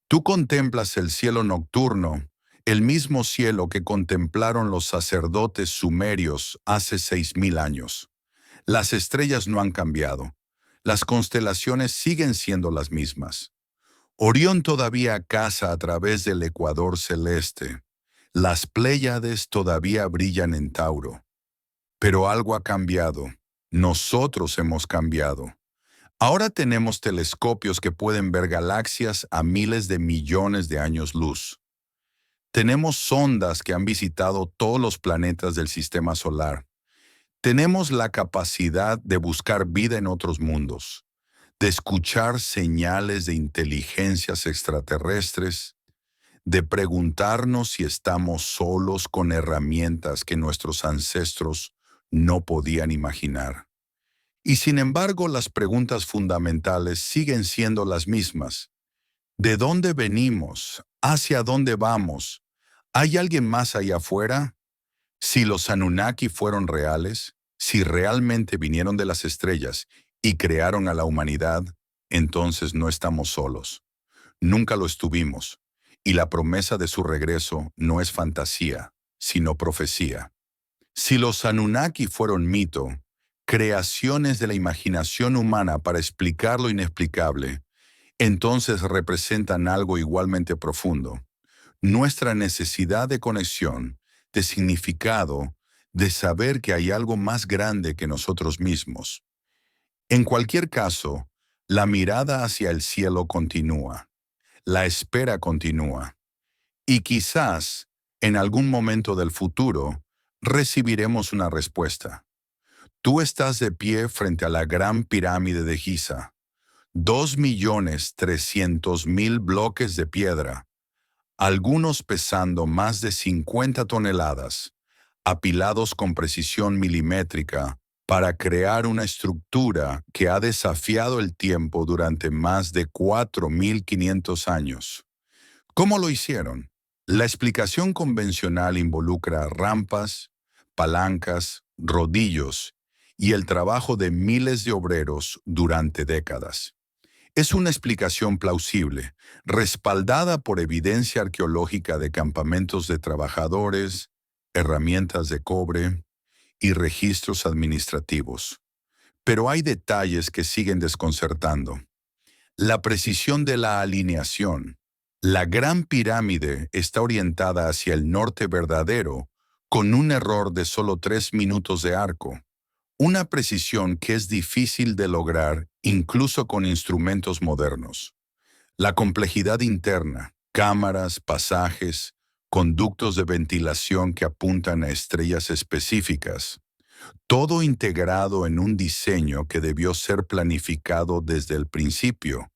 Tú contemplas el cielo nocturno, el mismo cielo que contemplaron los sacerdotes sumerios hace 6000 años. Las estrellas no han cambiado. Las constelaciones siguen siendo las mismas. Orión todavía caza a través del ecuador celeste. Las Pléyades todavía brillan en Tauro. Pero algo ha cambiado. Nosotros hemos cambiado. Ahora tenemos telescopios que pueden ver galaxias a miles de millones de años luz. Tenemos sondas que han visitado todos los planetas del sistema solar. Tenemos la capacidad de buscar vida en otros mundos, de escuchar señales de inteligencias extraterrestres, de preguntarnos si estamos solos con herramientas que nuestros ancestros no podían imaginar. Y sin embargo, las preguntas fundamentales siguen siendo las mismas. ¿De dónde venimos? ¿Hacia dónde vamos? ¿Hay alguien más allá afuera? Si los Anunnaki fueron reales, si realmente vinieron de las estrellas y crearon a la humanidad, entonces no estamos solos. Nunca lo estuvimos, y la promesa de su regreso no es fantasía, sino profecía. Si los Anunnaki fueron mito, creaciones de la imaginación humana para explicar lo inexplicable, entonces representan algo igualmente profundo. Nuestra necesidad de conexión, de significado, de saber que hay algo más grande que nosotros mismos. En cualquier caso, la mirada hacia el cielo continúa, la espera continúa, y quizás, en algún momento del futuro, recibiremos una respuesta. Tú estás de pie frente a la gran pirámide de Giza, 2.300.000 bloques de piedra, algunos pesando más de 50 toneladas, apilados con precisión milimétrica para crear una estructura que ha desafiado el tiempo durante más de 4.500 años. ¿Cómo lo hicieron? La explicación convencional involucra rampas, palancas, rodillos y el trabajo de miles de obreros durante décadas. Es una explicación plausible, respaldada por evidencia arqueológica de campamentos de trabajadores, herramientas de cobre y registros administrativos. Pero hay detalles que siguen desconcertando. La precisión de la alineación. La Gran Pirámide está orientada hacia el norte verdadero, con un error de solo 3 minutos de arco. Una precisión que es difícil de lograr incluso con instrumentos modernos. La complejidad interna, cámaras, pasajes, conductos de ventilación que apuntan a estrellas específicas, todo integrado en un diseño que debió ser planificado desde el principio,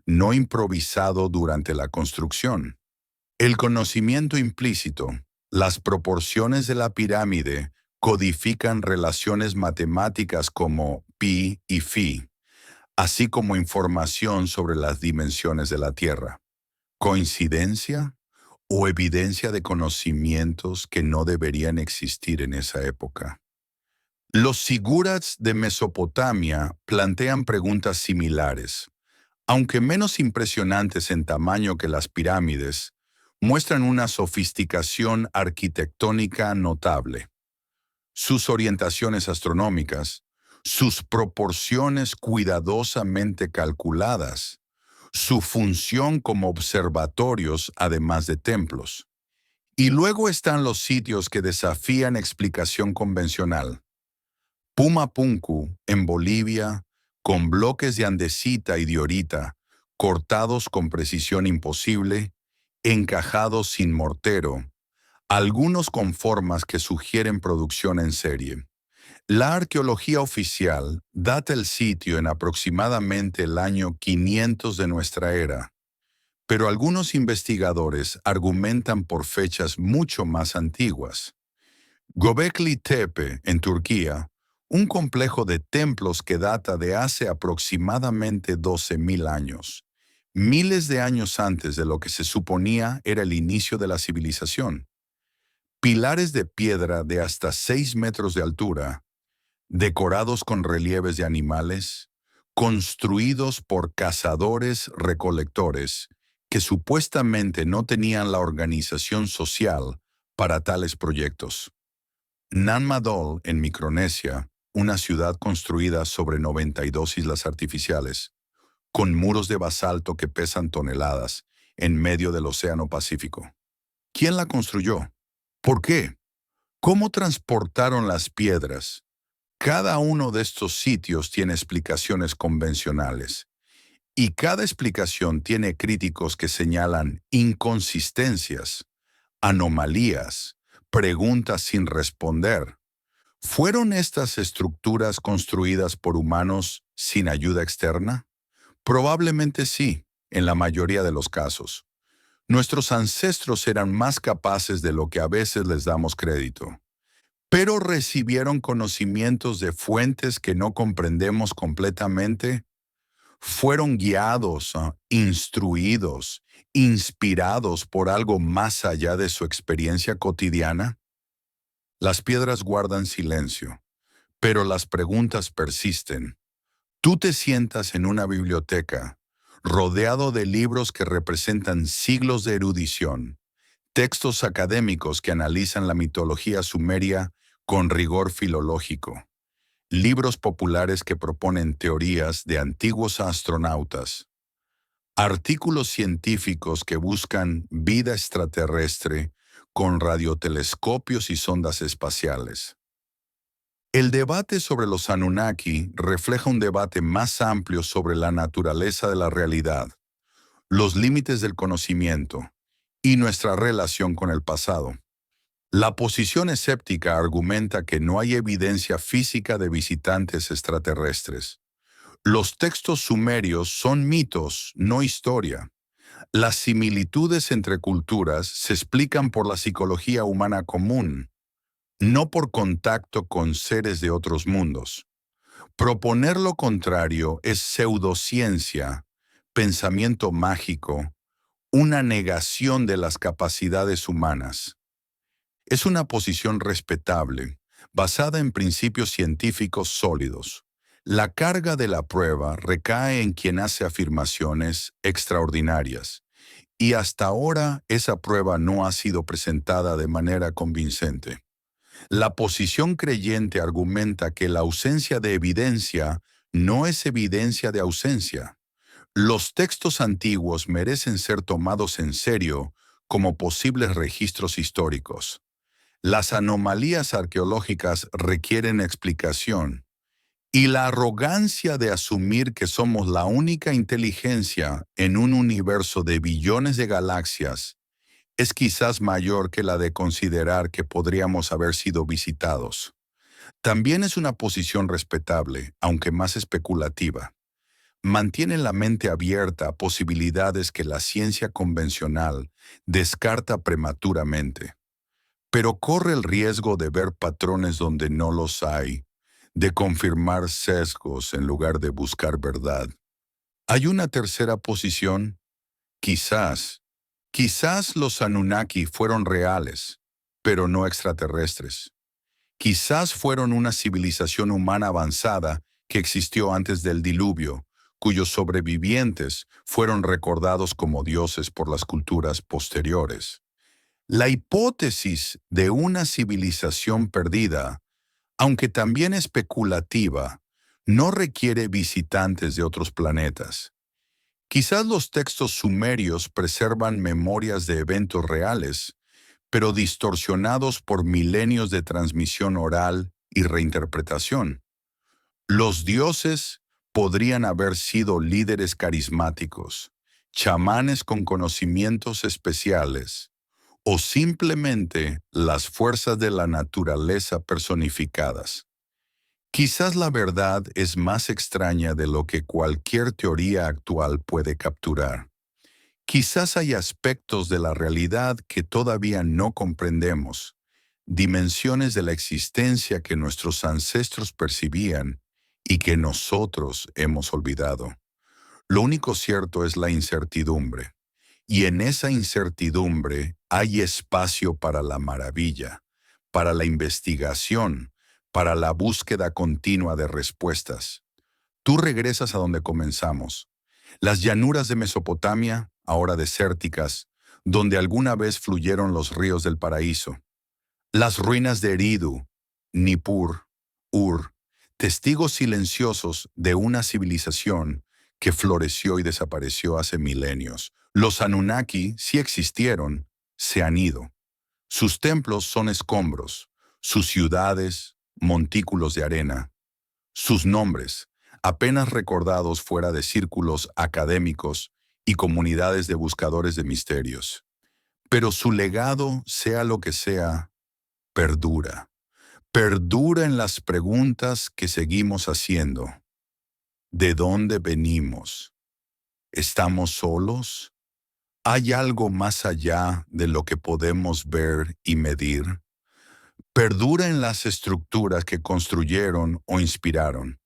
no improvisado durante la construcción. El conocimiento implícito, las proporciones de la pirámide, codifican relaciones matemáticas como pi y phi, así como información sobre las dimensiones de la Tierra. ¿Coincidencia o evidencia de conocimientos que no deberían existir en esa época? Los sigurats de Mesopotamia plantean preguntas similares. Aunque menos impresionantes en tamaño que las pirámides, muestran una sofisticación arquitectónica notable. Sus orientaciones astronómicas, sus proporciones cuidadosamente calculadas, su función como observatorios además de templos. Y luego están los sitios que desafían explicación convencional. Pumapunku, en Bolivia, con bloques de andesita y diorita, cortados con precisión imposible, encajados sin mortero, algunos con formas que sugieren producción en serie. La arqueología oficial data el sitio en aproximadamente el año 500 de nuestra era, pero algunos investigadores argumentan por fechas mucho más antiguas. Göbekli Tepe, en Turquía, un complejo de templos que data de hace aproximadamente 12.000 años, miles de años antes de lo que se suponía era el inicio de la civilización. Pilares de piedra de hasta 6 metros de altura, decorados con relieves de animales, construidos por cazadores-recolectores que supuestamente no tenían la organización social para tales proyectos. Nanmadol, en Micronesia, una ciudad construida sobre 92 islas artificiales, con muros de basalto que pesan toneladas, en medio del Océano Pacífico. ¿Quién la construyó? ¿Por qué? ¿Cómo transportaron las piedras? Cada uno de estos sitios tiene explicaciones convencionales, y cada explicación tiene críticos que señalan inconsistencias, anomalías, preguntas sin responder. ¿Fueron estas estructuras construidas por humanos sin ayuda externa? Probablemente sí, en la mayoría de los casos. Nuestros ancestros eran más capaces de lo que a veces les damos crédito, pero recibieron conocimientos de fuentes que no comprendemos completamente. Fueron guiados, instruidos, inspirados por algo más allá de su experiencia cotidiana. Las piedras guardan silencio, pero las preguntas persisten. Tú te sientas en una biblioteca, rodeado de libros que representan siglos de erudición, textos académicos que analizan la mitología sumeria con rigor filológico, libros populares que proponen teorías de antiguos astronautas, artículos científicos que buscan vida extraterrestre con radiotelescopios y sondas espaciales. El debate sobre los Anunnaki refleja un debate más amplio sobre la naturaleza de la realidad, los límites del conocimiento y nuestra relación con el pasado. La posición escéptica argumenta que no hay evidencia física de visitantes extraterrestres. Los textos sumerios son mitos, no historia. Las similitudes entre culturas se explican por la psicología humana común, no por contacto con seres de otros mundos. Proponer lo contrario es pseudociencia, pensamiento mágico, una negación de las capacidades humanas. Es una posición respetable, basada en principios científicos sólidos. La carga de la prueba recae en quien hace afirmaciones extraordinarias, y hasta ahora esa prueba no ha sido presentada de manera convincente. La posición creyente argumenta que la ausencia de evidencia no es evidencia de ausencia. Los textos antiguos merecen ser tomados en serio como posibles registros históricos. Las anomalías arqueológicas requieren explicación, y la arrogancia de asumir que somos la única inteligencia en un universo de billones de galaxias es quizás mayor que la de considerar que podríamos haber sido visitados. También es una posición respetable, aunque más especulativa. Mantiene la mente abierta a posibilidades que la ciencia convencional descarta prematuramente, pero corre el riesgo de ver patrones donde no los hay, de confirmar sesgos en lugar de buscar verdad. Hay una tercera posición. Quizás los Anunnaki fueron reales, pero no extraterrestres. Quizás fueron una civilización humana avanzada que existió antes del diluvio, cuyos sobrevivientes fueron recordados como dioses por las culturas posteriores. La hipótesis de una civilización perdida, aunque también especulativa, no requiere visitantes de otros planetas. Quizás los textos sumerios preservan memorias de eventos reales, pero distorsionados por milenios de transmisión oral y reinterpretación. Los dioses podrían haber sido líderes carismáticos, chamanes con conocimientos especiales, o simplemente las fuerzas de la naturaleza personificadas. Quizás la verdad es más extraña de lo que cualquier teoría actual puede capturar. Quizás hay aspectos de la realidad que todavía no comprendemos, dimensiones de la existencia que nuestros ancestros percibían y que nosotros hemos olvidado. Lo único cierto es la incertidumbre, y en esa incertidumbre hay espacio para la maravilla, para la investigación, para la búsqueda continua de respuestas. Tú regresas a donde comenzamos. Las llanuras de Mesopotamia, ahora desérticas, donde alguna vez fluyeron los ríos del paraíso. Las ruinas de Eridu, Nippur, Ur, testigos silenciosos de una civilización que floreció y desapareció hace milenios. Los Anunnaki sí existieron, se han ido. Sus templos son escombros, sus ciudades, montículos de arena, sus nombres, apenas recordados fuera de círculos académicos y comunidades de buscadores de misterios. Pero su legado, sea lo que sea, perdura. Perdura en las preguntas que seguimos haciendo. ¿De dónde venimos? ¿Estamos solos? ¿Hay algo más allá de lo que podemos ver y medir? Perdura en las estructuras que construyeron o inspiraron.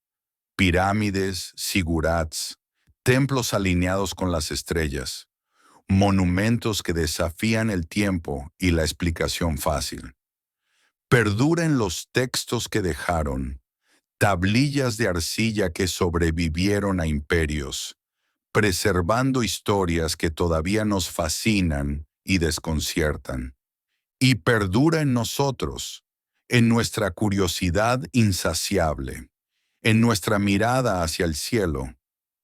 Pirámides, sigurats, templos alineados con las estrellas, monumentos que desafían el tiempo y la explicación fácil. Perdura en los textos que dejaron, tablillas de arcilla que sobrevivieron a imperios, preservando historias que todavía nos fascinan y desconciertan. Y perdura en nosotros, en nuestra curiosidad insaciable, en nuestra mirada hacia el cielo,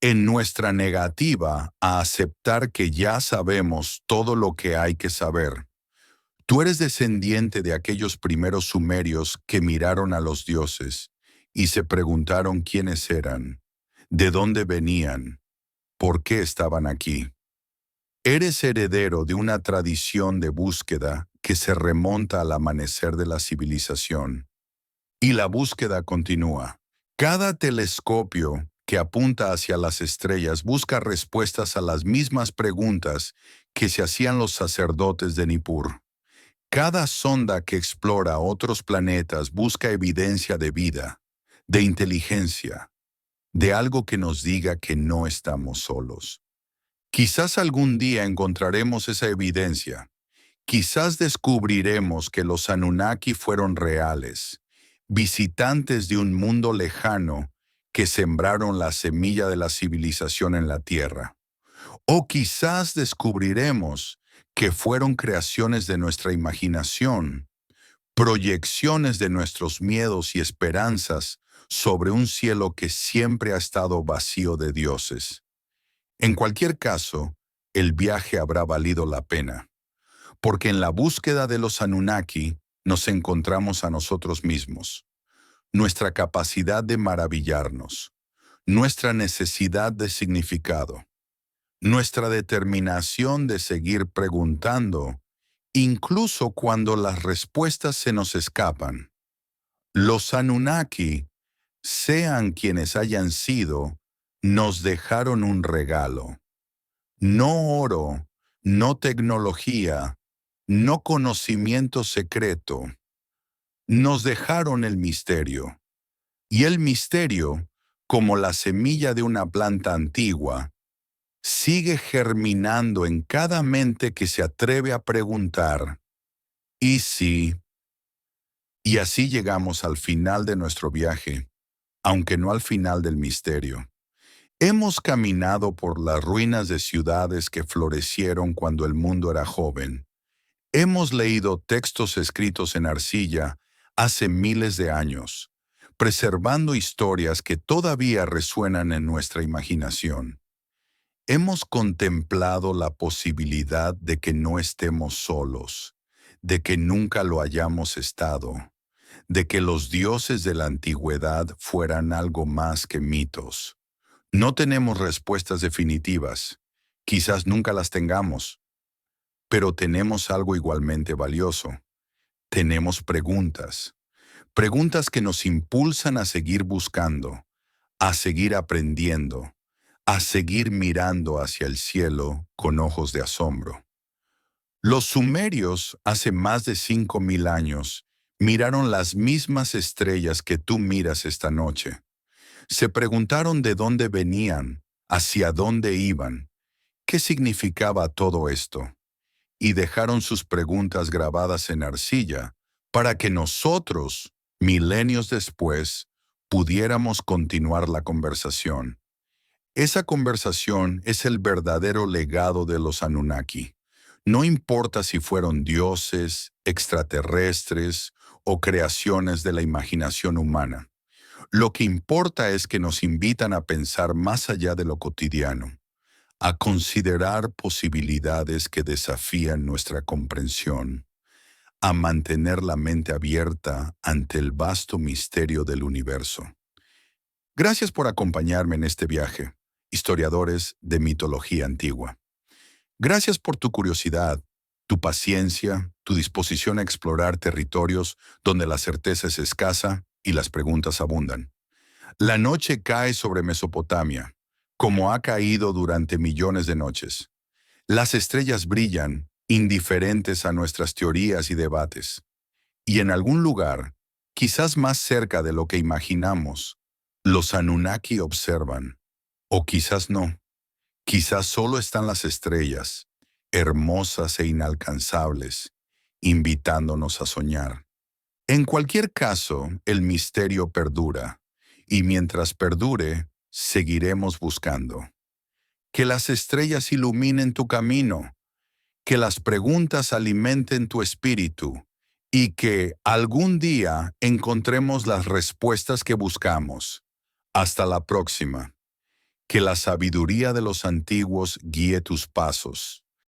en nuestra negativa a aceptar que ya sabemos todo lo que hay que saber. Tú eres descendiente de aquellos primeros sumerios que miraron a los dioses y se preguntaron quiénes eran, de dónde venían, por qué estaban aquí. Eres heredero de una tradición de búsqueda que se remonta al amanecer de la civilización. Y la búsqueda continúa. Cada telescopio que apunta hacia las estrellas busca respuestas a las mismas preguntas que se hacían los sacerdotes de Nippur. Cada sonda que explora otros planetas busca evidencia de vida, de inteligencia, de algo que nos diga que no estamos solos. Quizás algún día encontraremos esa evidencia. Quizás descubriremos que los Anunnaki fueron reales, visitantes de un mundo lejano que sembraron la semilla de la civilización en la Tierra. O quizás descubriremos que fueron creaciones de nuestra imaginación, proyecciones de nuestros miedos y esperanzas sobre un cielo que siempre ha estado vacío de dioses. En cualquier caso, el viaje habrá valido la pena, porque en la búsqueda de los Anunnaki nos encontramos a nosotros mismos, nuestra capacidad de maravillarnos, nuestra necesidad de significado, nuestra determinación de seguir preguntando, incluso cuando las respuestas se nos escapan. Los Anunnaki, sean quienes hayan sido, nos dejaron un regalo. No oro, no tecnología, no conocimiento secreto. Nos dejaron el misterio. Y el misterio, como la semilla de una planta antigua, sigue germinando en cada mente que se atreve a preguntar, ¿y si? Y así llegamos al final de nuestro viaje, aunque no al final del misterio. Hemos caminado por las ruinas de ciudades que florecieron cuando el mundo era joven. Hemos leído textos escritos en arcilla hace miles de años, preservando historias que todavía resuenan en nuestra imaginación. Hemos contemplado la posibilidad de que no estemos solos, de que nunca lo hayamos estado, de que los dioses de la antigüedad fueran algo más que mitos. No tenemos respuestas definitivas, quizás nunca las tengamos, pero tenemos algo igualmente valioso. Tenemos preguntas, preguntas que nos impulsan a seguir buscando, a seguir aprendiendo, a seguir mirando hacia el cielo con ojos de asombro. Los sumerios, hace más de 5.000 años, miraron las mismas estrellas que tú miras esta noche. Se preguntaron de dónde venían, hacia dónde iban, qué significaba todo esto, y dejaron sus preguntas grabadas en arcilla para que nosotros, milenios después, pudiéramos continuar la conversación. Esa conversación es el verdadero legado de los Anunnaki. No importa si fueron dioses, extraterrestres o creaciones de la imaginación humana. Lo que importa es que nos invitan a pensar más allá de lo cotidiano, a considerar posibilidades que desafían nuestra comprensión, a mantener la mente abierta ante el vasto misterio del universo. Gracias por acompañarme en este viaje, historiadores de mitología antigua. Gracias por tu curiosidad, tu paciencia, tu disposición a explorar territorios donde la certeza es escasa y las preguntas abundan. La noche cae sobre Mesopotamia, como ha caído durante millones de noches. Las estrellas brillan, indiferentes a nuestras teorías y debates. Y en algún lugar, quizás más cerca de lo que imaginamos, los Anunnaki observan. O quizás no. Quizás solo están las estrellas, hermosas e inalcanzables, invitándonos a soñar. En cualquier caso, el misterio perdura, y mientras perdure, seguiremos buscando. Que las estrellas iluminen tu camino, que las preguntas alimenten tu espíritu, y que algún día encontremos las respuestas que buscamos. Hasta la próxima. Que la sabiduría de los antiguos guíe tus pasos.